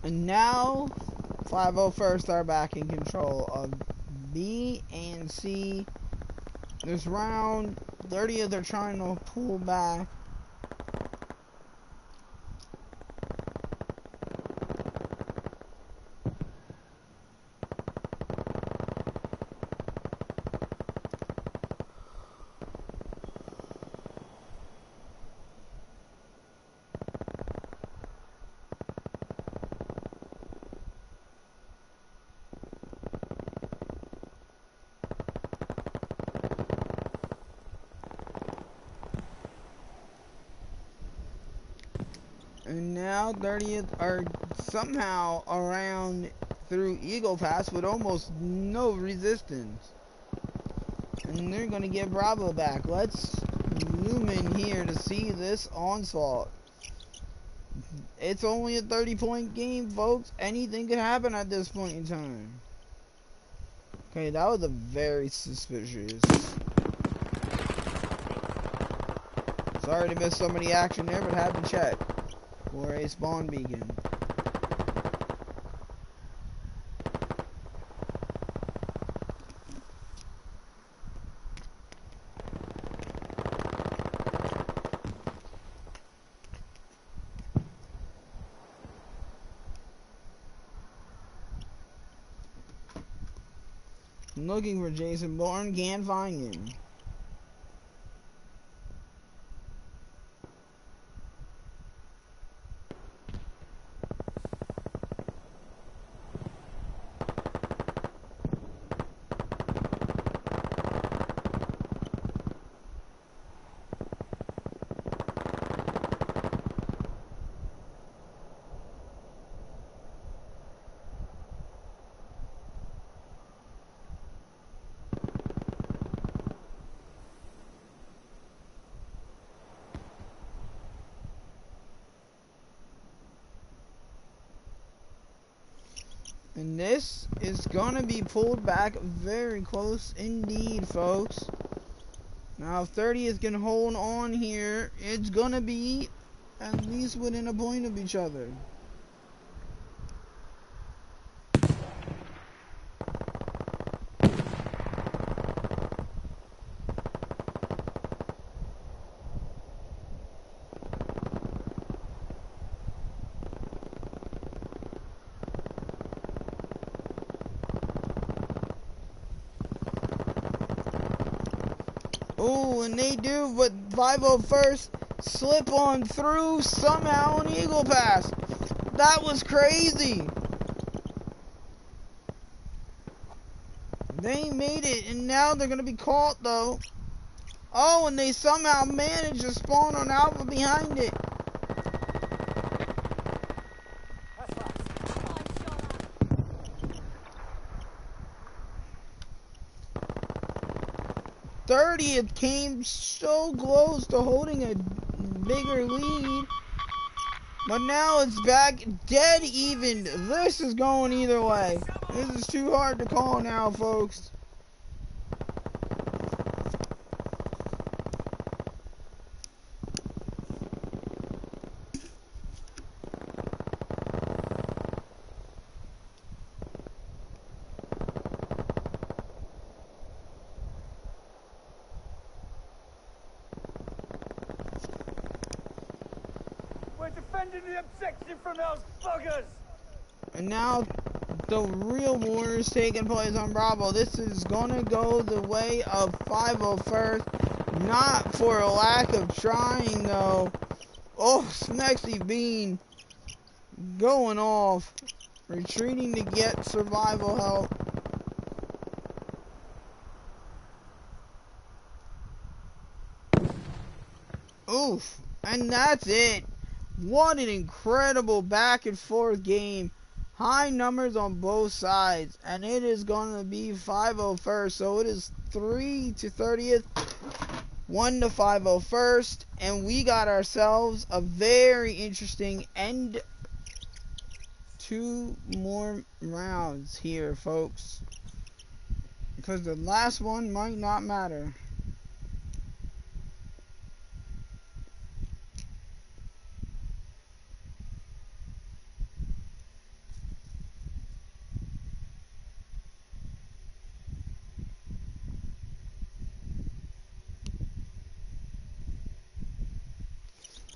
And now 501st are back in control of B and C. This round, 30th are trying to pull back. now 30th are somehow around through Eagle Pass with almost no resistance. And they're going to get Bravo back. Let's zoom in here to see this onslaught. It's only a 30-point game, folks. Anything could happen at this point in time. Okay, that was a very suspicious. Sorry to miss some of the action there, but had to check for a spawn beacon. I'm looking for Jason Bourne, can't find him. And this is gonna be pulled back very close indeed, folks. Now if 30 is gonna hold on here, it's gonna be at least within a point of each other. Oh, and they do, but 501st slip on through somehow on Eagle Pass. That was crazy. They made it, and now they're going to be caught, though. Oh, and they somehow managed to spawn on Alpha behind it. Thirtieth came so close to holding a bigger lead, but now it's back dead even. This is going either way. This is too hard to call now, folks. Defending the objective from those buggers! And now the real war is taking place on Bravo. This is gonna go the way of 501st. Not for a lack of trying though. Oh, Smexy Bean going off. Retreating to get survival help. Oof. And that's it. What an incredible back and forth game. High numbers on both sides. And it is going to be 501st. So it is 3 to 30th. 1 to 501st. And we got ourselves a very interesting end. 2 more rounds here, folks. Because the last one might not matter.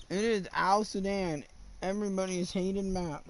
It is Al Sudan, everybody's hated map.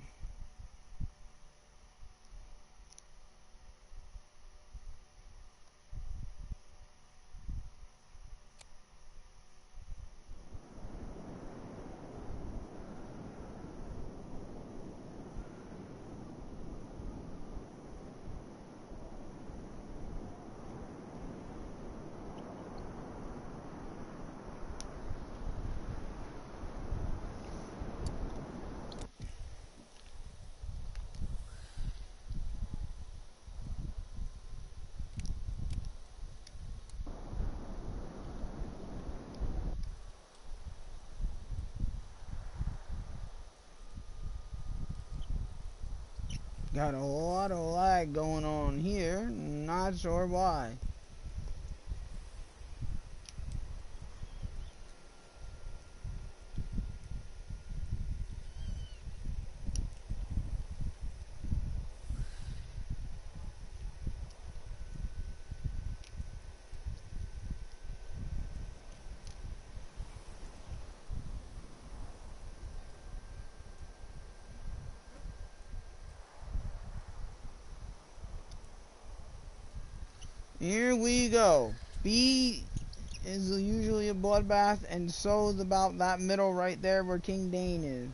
Got a lot of lag going on here. Not sure why. Here we go. B is usually a bloodbath, and so is about that middle right there where King Dane is.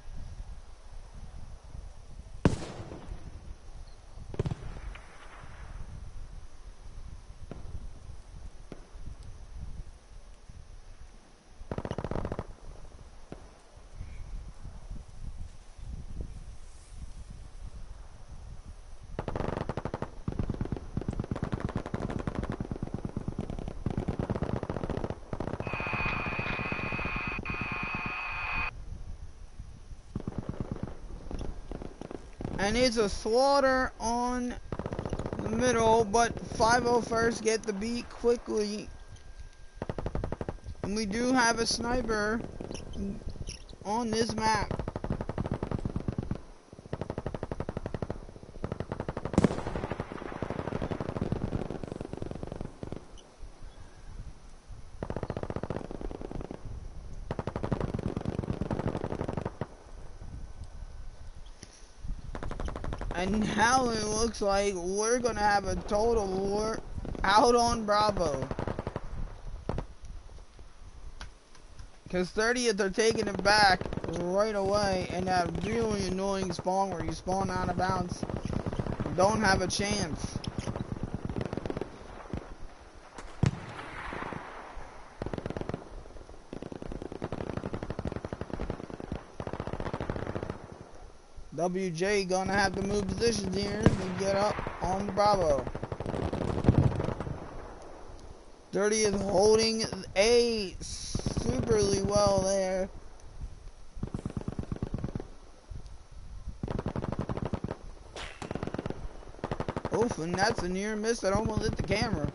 And it's a slaughter on the middle, but 501st get the beat quickly. And we do have a sniper on this map. And now it looks like we're going to have a total war out on Bravo. Because 30th are taking it back right away. And that really annoying spawn where you spawn out of bounds. Don't have a chance. WJ gonna have to move positions here to get up on the Bravo. 30th holding A superly well there. Oof, and that's a near miss that almost hit the camera.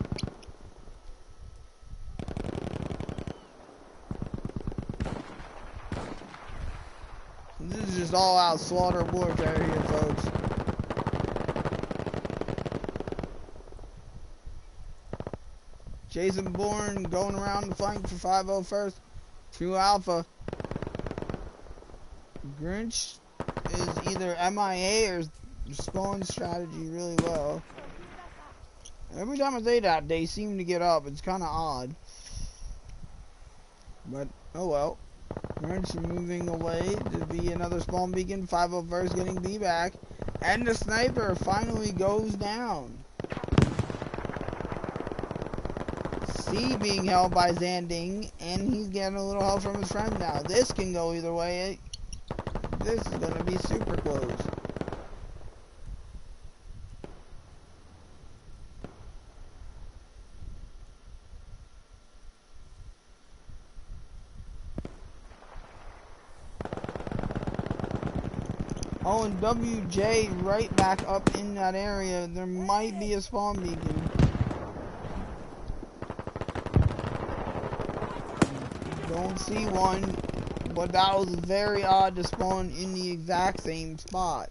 This is just all out slaughter warfare here, folks. Jason Bourne going around the flank for 501st. 2 Alpha. Grinch is either MIA or spawn strategy really well. Every time I say that, they seem to get up. It's kind of odd. But, oh well. Grinch moving away to be another spawn beacon. 501st getting B back. And the sniper finally goes down. C being held by Zanding. And he's getting a little help from his friend now. This can go either way. This is going to be super close. Oh, and WJ right back up in that area. There might be a spawn beacon. Don't see one, but that was very odd to spawn in the exact same spot.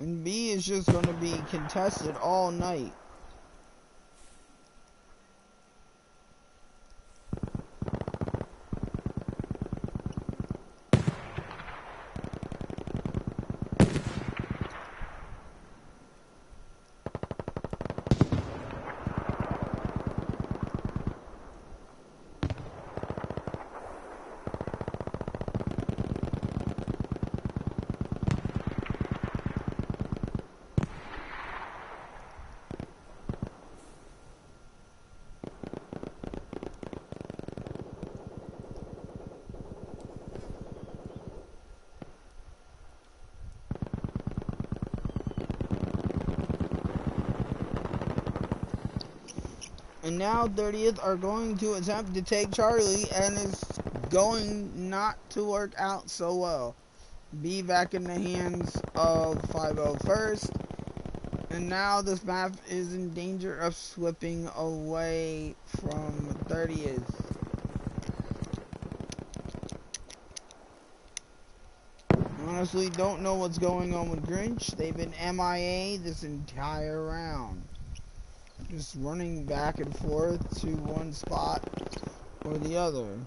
And B is just going to be contested all night. And now 30th are going to attempt to take Charlie, and it's going not to work out so well. B back in the hands of 501st. And now this map is in danger of slipping away from 30th. Honestly, don't know what's going on with Grinch. They've been MIA this entire round. Just running back and forth to one spot or the other.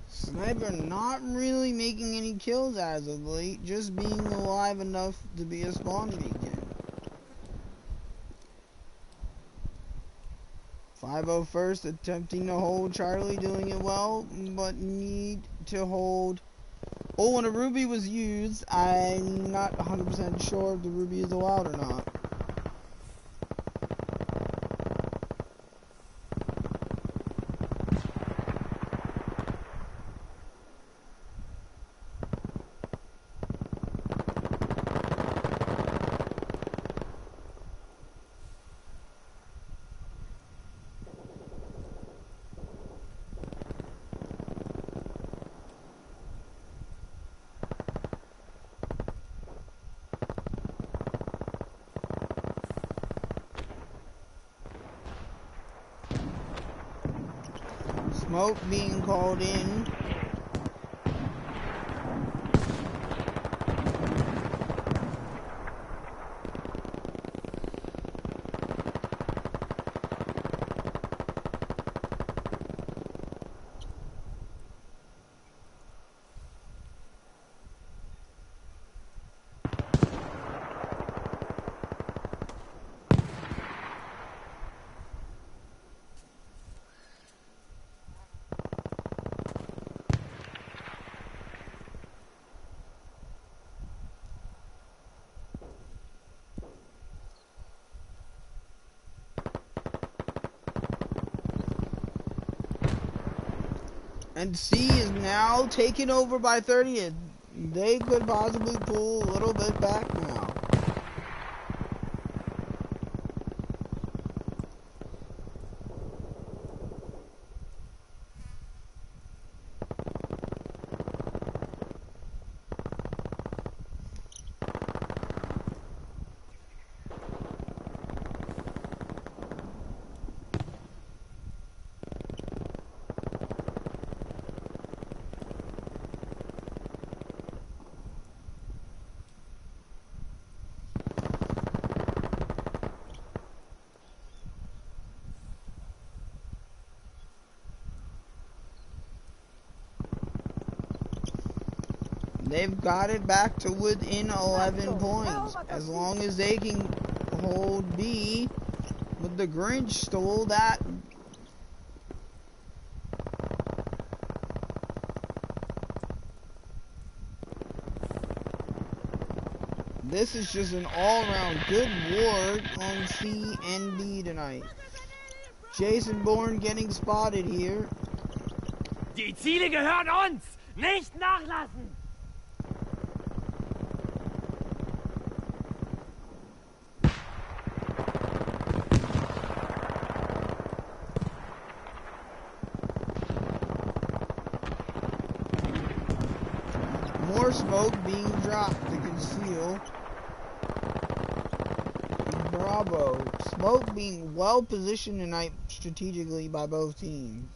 Sniper not really making any kills as of late, just being alive enough to be a spawn beacon. 501st attempting to hold Charlie, doing it well, but need to hold. Oh, when a ruby was used, I'm not 100% sure if the ruby is allowed or not. Smoke being called in. And C is now taken over by 30th. They could possibly pull a little bit back now. They've got it back to within 11 points. As long as they can hold B. But the Grinch stole that. This is just an all-around good war on C and B tonight. Jason Bourne getting spotted here. Die Ziele gehören uns! Nicht nachlassen! More smoke being dropped to conceal. Bravo. Smoke being well positioned tonight strategically by both teams.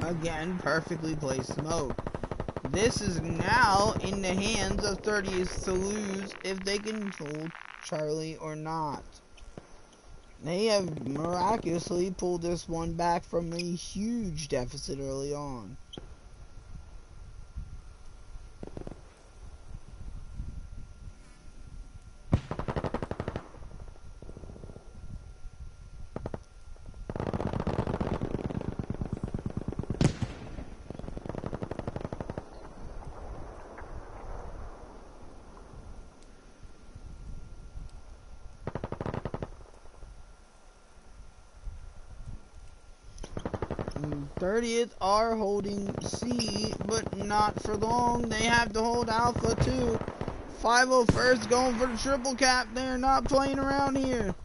Again, perfectly placed smoke. This is now in the hands of 30th to lose if they can hold Charlie or not. They have miraculously pulled this one back from a huge deficit early on. And 30th are holding C, but not for long. They have to hold Alpha too. 501st going for the triple cap. They're not playing around here.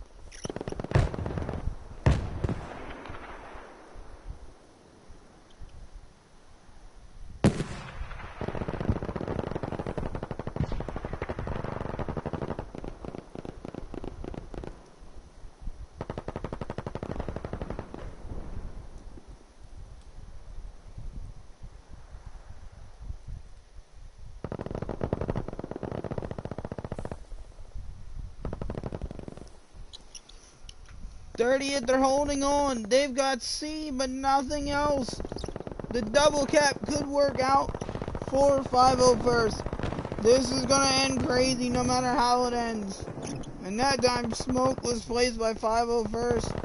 '30th, they're holding on. They've got C, but nothing else. The double cap could work out for 501st. This is going to end crazy no matter how it ends. And that time, smoke was placed by 501st.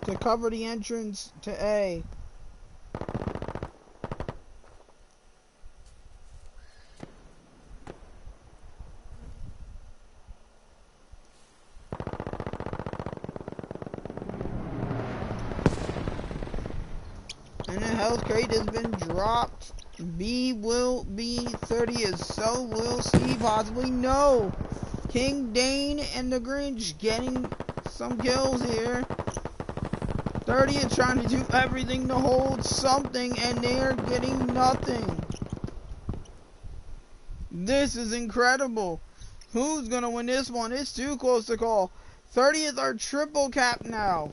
To cover the entrance to A. And the health crate has been dropped. B will be 30th. So will C possibly. No. King Dane and the Grinch getting some kills here. 30th trying to do everything to hold something, and they're getting nothing. This is incredible. Who's gonna win this one? It's too close to call. 30th are triple cap now.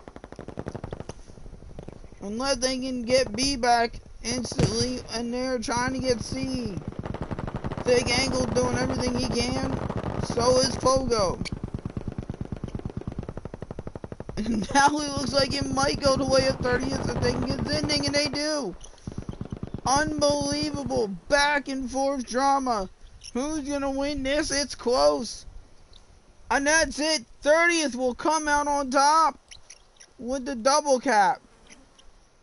Unless they can get B back instantly, and they're trying to get C. Thick Angle doing everything he can. So is Fogo. And now it looks like it might go the way of 30th if they can get Zending, and they do. Unbelievable back and forth drama. Who's gonna win this? It's close. And that's it. 30th will come out on top with the double cap.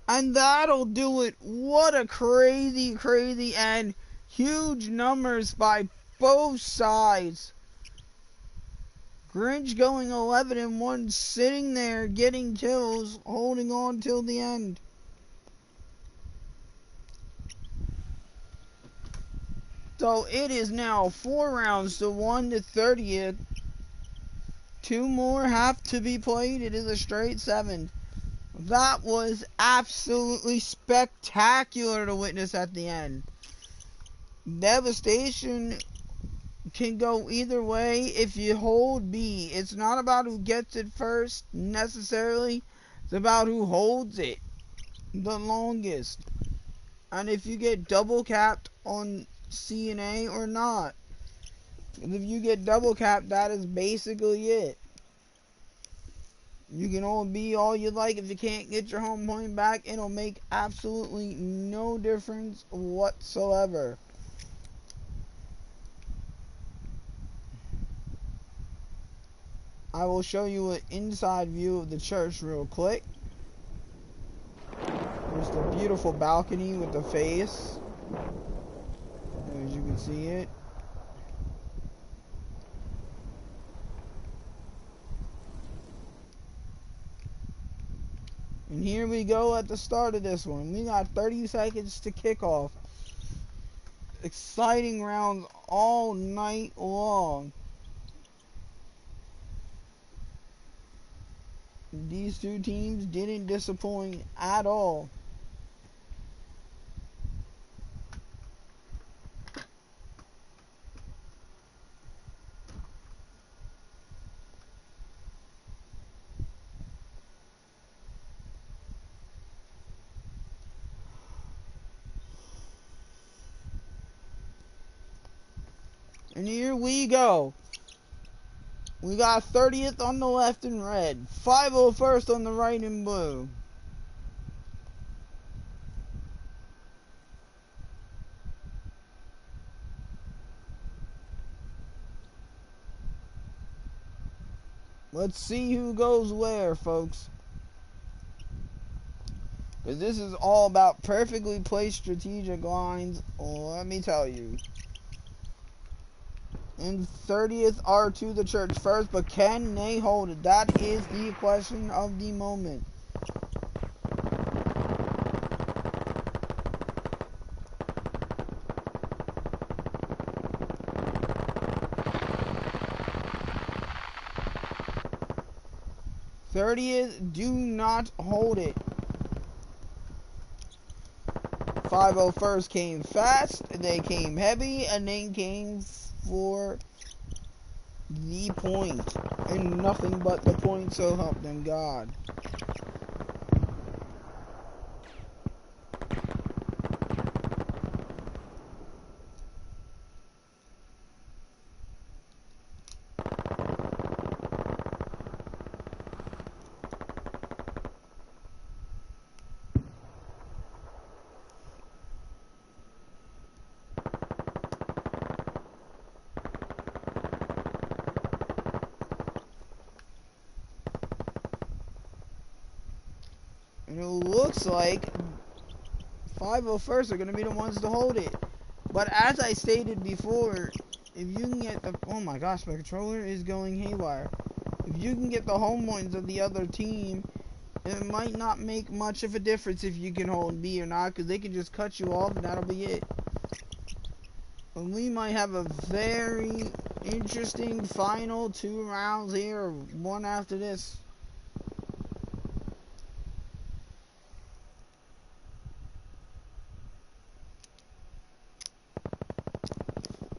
And that'll do it. What a crazy, crazy end. Huge numbers by both sides. Grinch going 11-1, sitting there getting kills, holding on till the end. So it is now 4 rounds to 1 to 30th. 2 more have to be played. It is a straight 7. That was absolutely spectacular to witness at the end. Devastation can go either way if you hold B. It's not about who gets it first necessarily. It's about who holds it the longest. And if you get double capped on C and A or not. If you get double capped, that is basically it. You can hold B all you like. If you can't get your home point back, it'll make absolutely no difference whatsoever. I will show you an inside view of the church real quick. There's the beautiful balcony with the face, as you can see it. And here we go at the start of this one. We got 30 seconds to kick off. Exciting rounds all night long. These two teams didn't disappoint at all. And here we go. We got 30th on the left in red. 501st on the right in blue. Let's see who goes where, folks. Because this is all about perfectly placed strategic lines. Let me tell you. And 30th are to the church first, but can they hold it? That is the question of the moment. '30th do not hold it. 501st came fast, they came heavy, and they came for the point. And nothing but the point, so help them God. And it looks like 501st are going to be the ones to hold it. But as I stated before, if you can get the... Oh my gosh, my controller is going haywire. If you can get the home points of the other team, it might not make much of a difference if you can hold B or not, because they can just cut you off and that'll be it. And we might have a very interesting final 2 rounds here, one after this.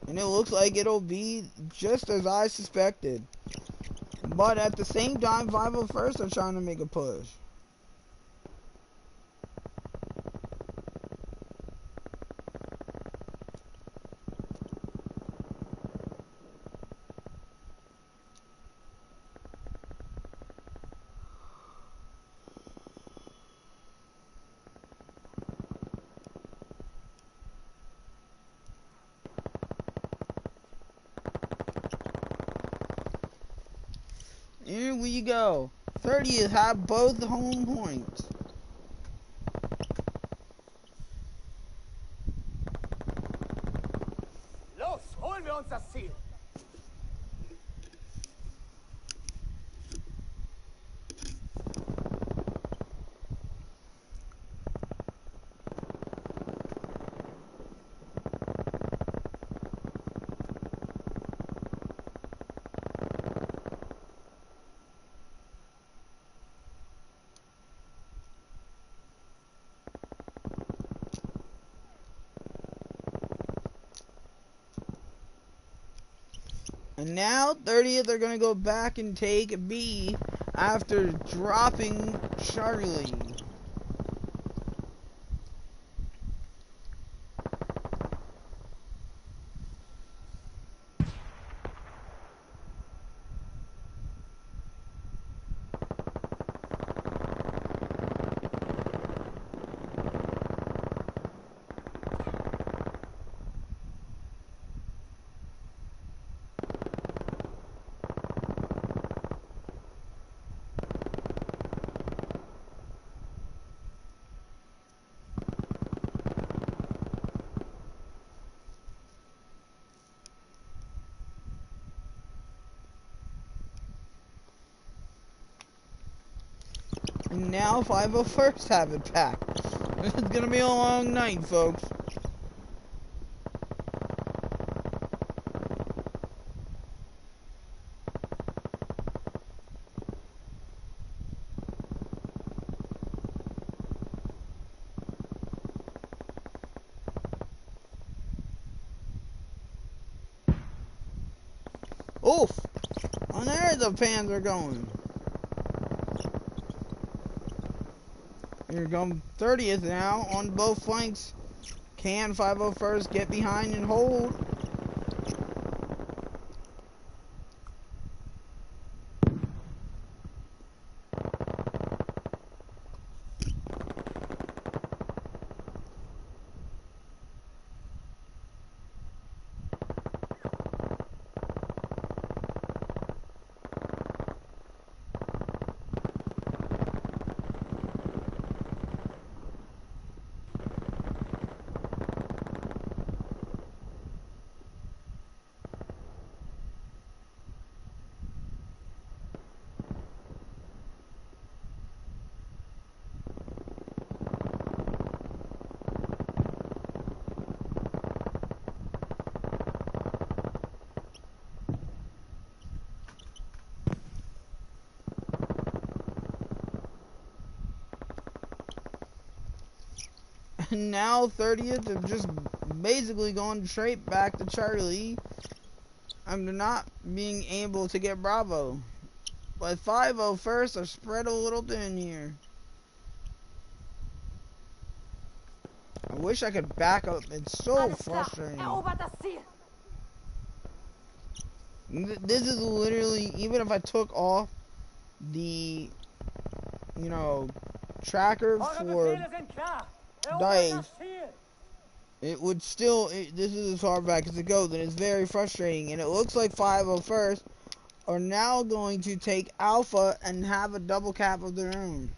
And it looks like it'll be just as I suspected. But at the same time, 501st are trying to make a push. Here we go. 30th have both home points. Los, holen wir uns das Ziel. And now 30th are going to go back and take B after dropping Charlie. And now 501st have it back. This is going to be a long night, folks. Oof! On there the fans are going. Here comes 30th now on both flanks. Can 501st get behind and hold? And now 30th have just basically gone straight back to Charlie. I'm not being able to get Bravo. But 5-0 first are spread a little thin here. I wish I could back up. It's so frustrating. This is literally, even if I took off the, tracker for dive, it would still, this is as far back as it goes, and it's very frustrating. And it looks like 5-0 first are now going to take Alpha and have a double cap of their own.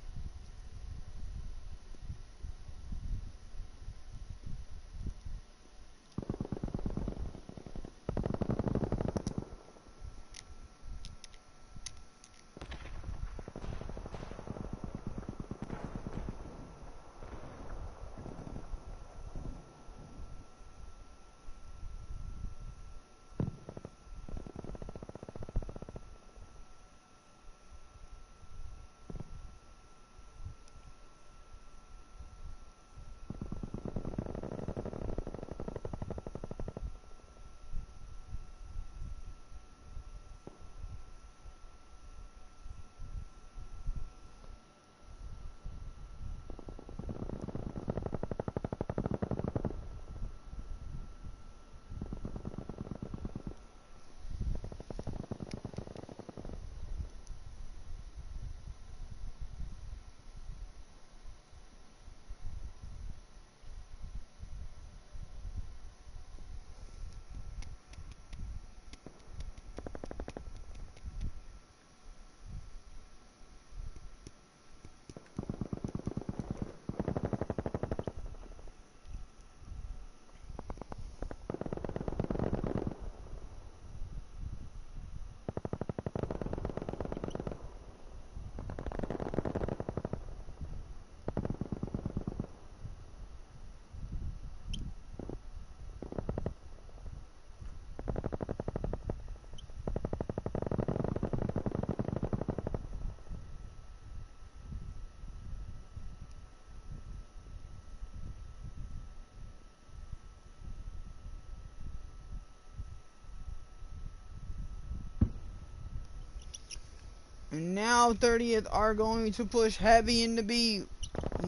And now 30th are going to push heavy into B.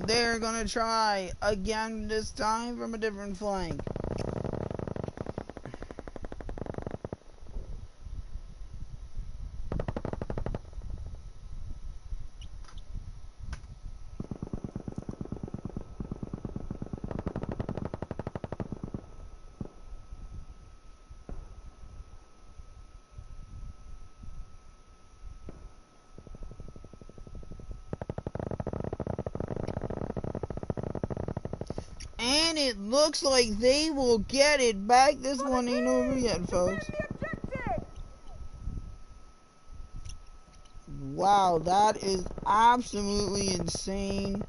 They're going to try again, this time from a different flank. And it looks like they will get it back. This one ain't over yet, folks. Wow, that is absolutely insane.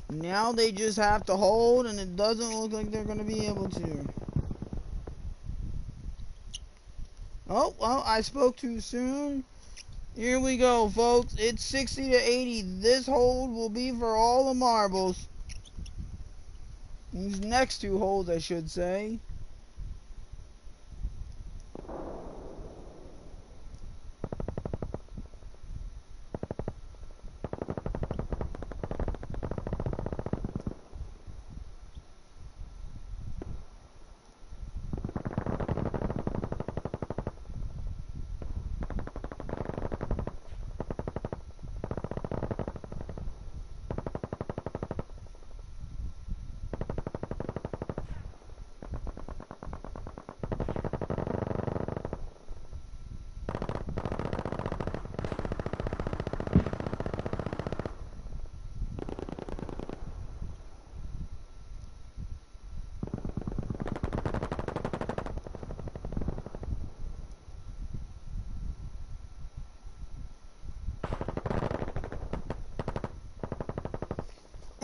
Now they just have to hold, and it doesn't look like they're going to be able to. Oh, well, I spoke too soon. Here we go, folks. It's 60 to 80. This hold will be for all the marbles. These next two holds, I should say.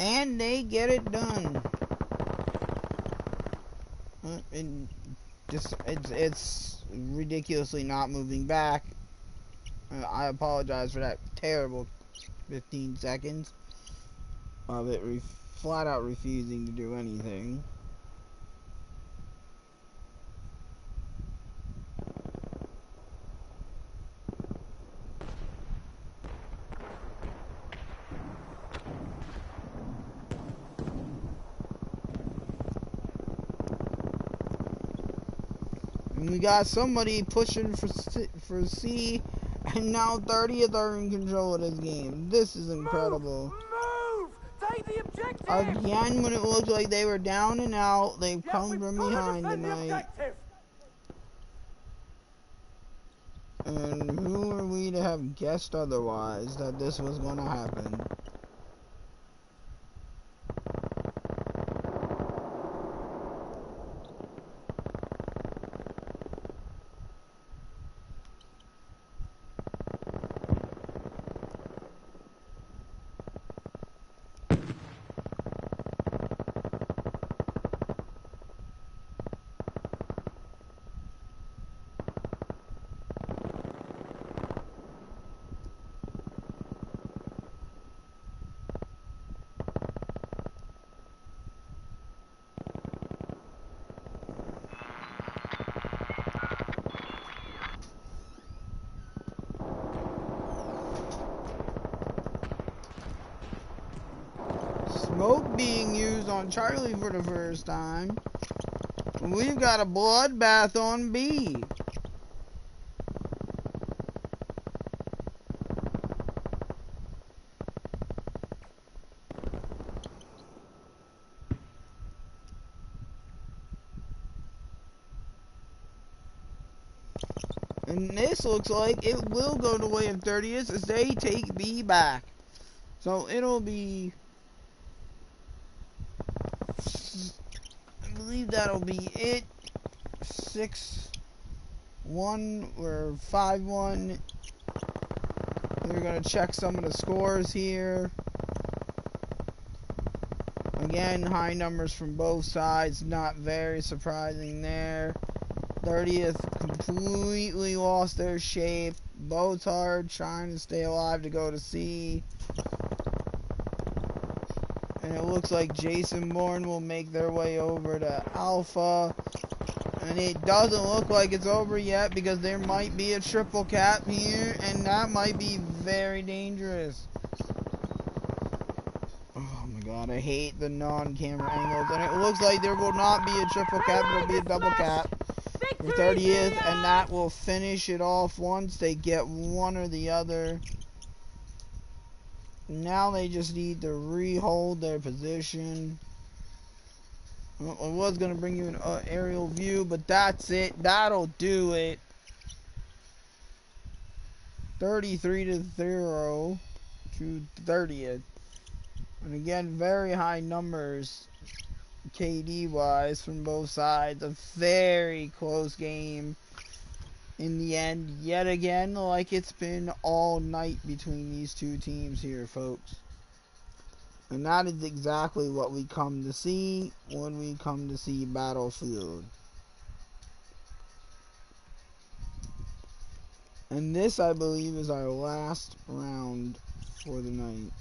And they get it done. It's ridiculously not moving back. I apologize for that terrible 15 seconds of it flat out refusing to do anything. And we got somebody pushing for C, and now 30th are in control of this game. This is incredible. Move! Take the objective! Again, when it looked like they were down and out, they've Yeah, come we've from got to behind defend the tonight. objective! And who are we to have guessed otherwise that this was going to happen? Smoke being used on Charlie for the first time. We've got a bloodbath on B. And this looks like it will go the way of 30th as they take B back. So it'll be... I believe that'll be it. 6-1 or 5-1. We're going to check some of the scores here. Again, high numbers from both sides. Not very surprising there. 30th completely lost their shape. Both hard trying to stay alive to go to C. And it looks like Jason Bourne will make their way over to Alpha. And it doesn't look like it's over yet because there might be a triple cap here. And that might be very dangerous. Oh my god, I hate the non-camera angles. And it looks like there will not be a triple cap, it'll be a double cap for 30th. And that will finish it off once they get one or the other. Now they just need to re-hold their position. Well, I was going to bring you an aerial view, but that's it. That'll do it. 33-0 to 30th. And again, very high numbers KD-wise from both sides. A very close game in the end. Yet again, like it's been all night between these two teams here, folks. And that is exactly what we come to see when we come to see Battlefield. And this, I believe, is our last round for the night.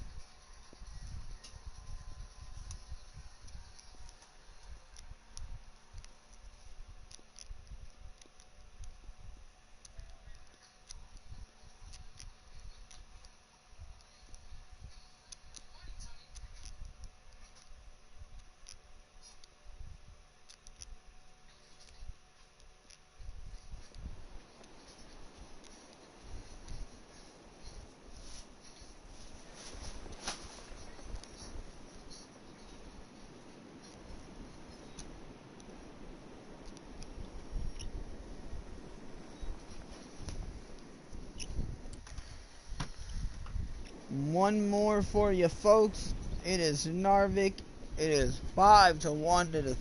One more for you folks. It is Narvik. It is 5-1 to the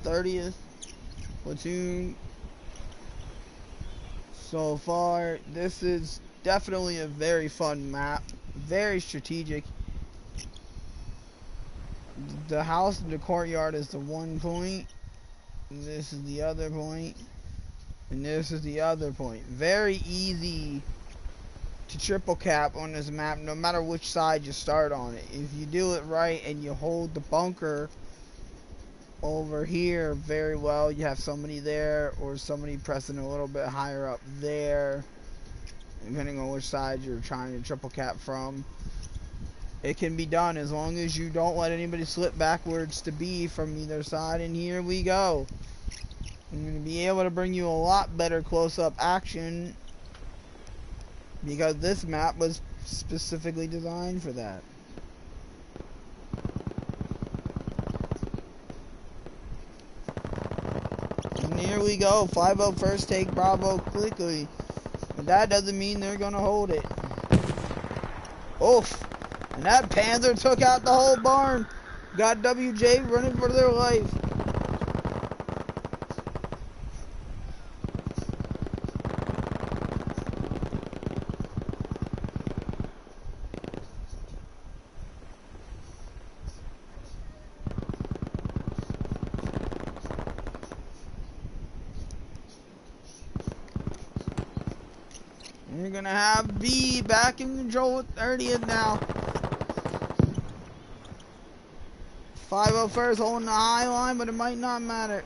30th platoon. So far, this is definitely a very fun map. Very strategic. The house in the courtyard is the one point. This is the other point. And this is the other point. Very easy to triple cap on this map, no matter which side you start on it. If you do it right and you hold the bunker over here very well, you have somebody there or somebody pressing a little bit higher up there, depending on which side you're trying to triple cap from. It can be done as long as you don't let anybody slip backwards to B from either side. And here we go. I'm going to be able to bring you a lot better close-up action because this map was specifically designed for that. And here we go. 5-0 first take Bravo quickly. But that doesn't mean they're going to hold it. Oof. And that Panzer took out the whole barn. Got WJ running for their life. You're going to have B back in control with 30th now. 5-0 first holding the high line, but it might not matter.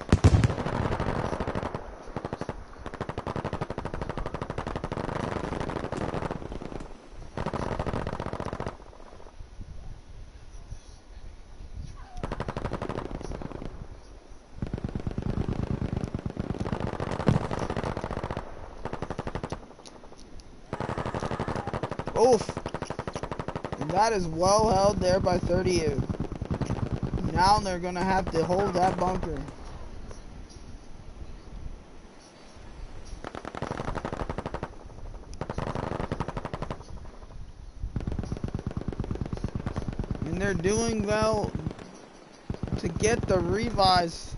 Oof. And that is well held there by 30. Now they're going to have to hold that bunker. And they're doing well to get the revise.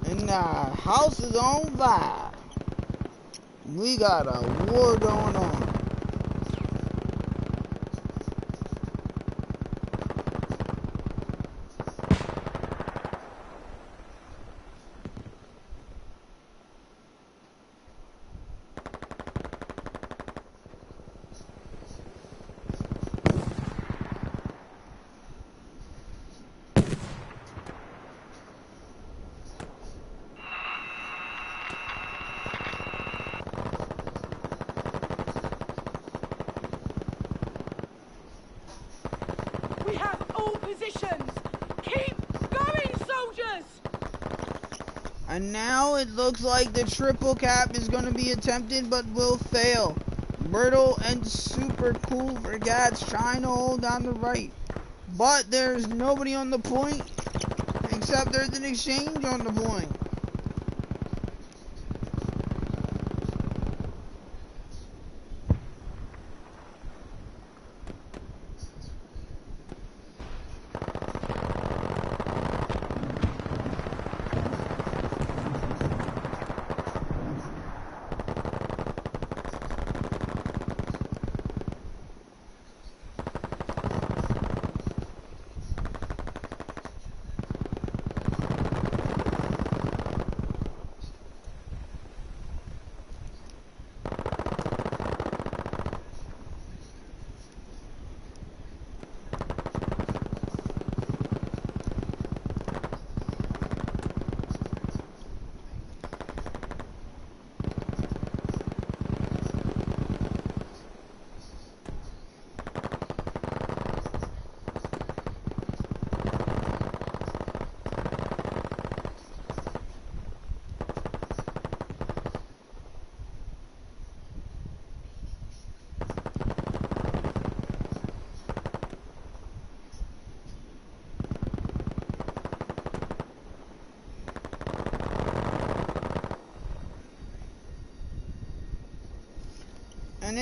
And the house is on fire. We got a war going on. We have all positions. Keep going, soldiers. And now it looks like the triple cap is going to be attempted but will fail. Myrtle and Super Cool Frigates trying to hold down the right. But there's nobody on the point except there's an exchange on the point.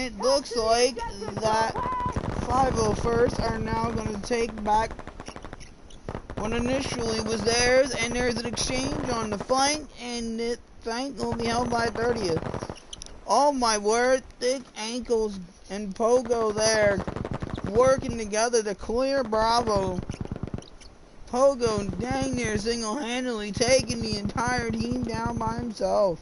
it looks like that 501st are now going to take back what initially was theirs, and there's an exchange on the flank, and the flank will be held by 30th. Oh my word, Thick Ankles and Pogo there working together to clear Bravo. Pogo dang near single-handedly taking the entire team down by himself.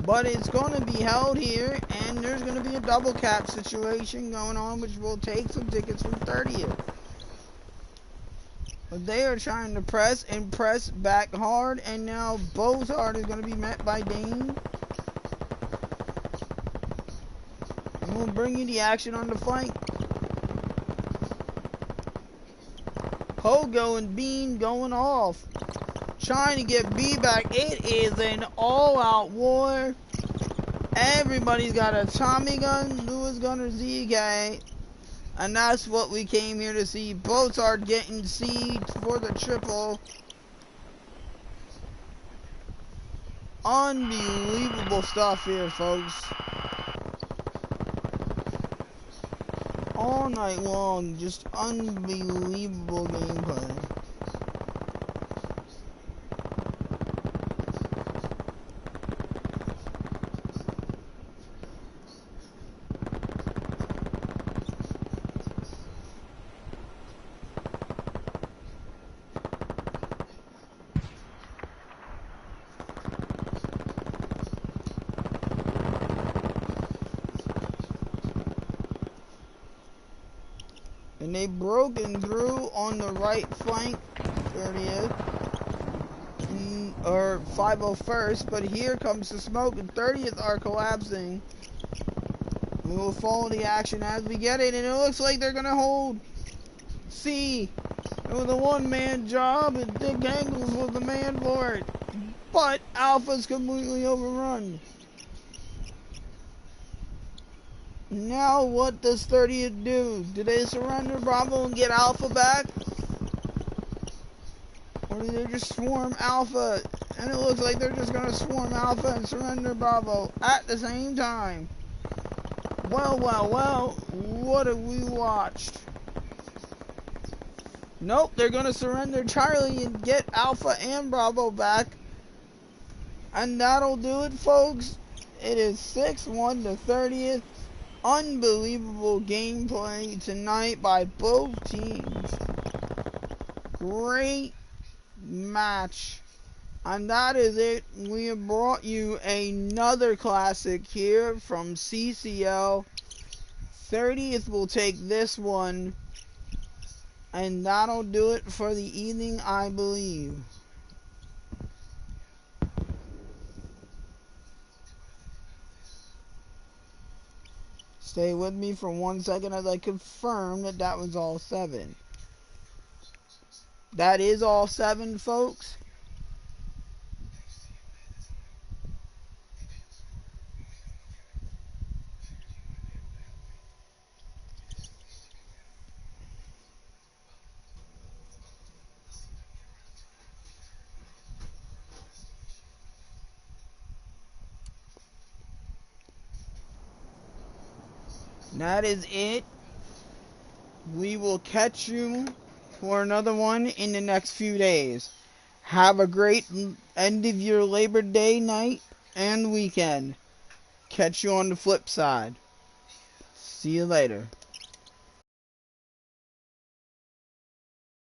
But it's going to be held here, and there's going to be a double cap situation going on, which will take some tickets from 30th. But they are trying to press and press back hard, and now Bozard is going to be met by Dane. And we'll bring you the action on the flank. Pogo and Bean going off, trying to get B back. It is an all-out war. Everybody's got a Tommy gun, Lewis gunner, ZK, and that's what we came here to see. Boats are getting sieged for the triple. Unbelievable stuff here, folks. All night long, just unbelievable gameplay. And they've broken through on the right flank, 30th, or 501st, but here comes the smoke, and 30th are collapsing. We will follow the action as we get it, and it looks like they're going to hold C. It was a one-man job, and Dick Angles was the man for it. But Alpha's completely overrun. Now what does 30th do? Do they surrender Bravo and get Alpha back? Or do they just swarm Alpha? And it looks like they're just going to swarm Alpha and surrender Bravo at the same time. Well, what have we watched? Nope, they're going to surrender Charlie and get Alpha and Bravo back. And that'll do it, folks. It is 6-1 to 30th. Unbelievable gameplay tonight by both teams. Great match. And that is it. We have brought you another classic here from CCL. 30th will take this one. And that'll do it for the evening, I believe. Stay with me for 1 second as I confirm that that was all 7. That is all 7, folks. That is it. We will catch you for another one in the next few days. Have a great end of your Labor Day night and weekend. Catch you on the flip side. See you later.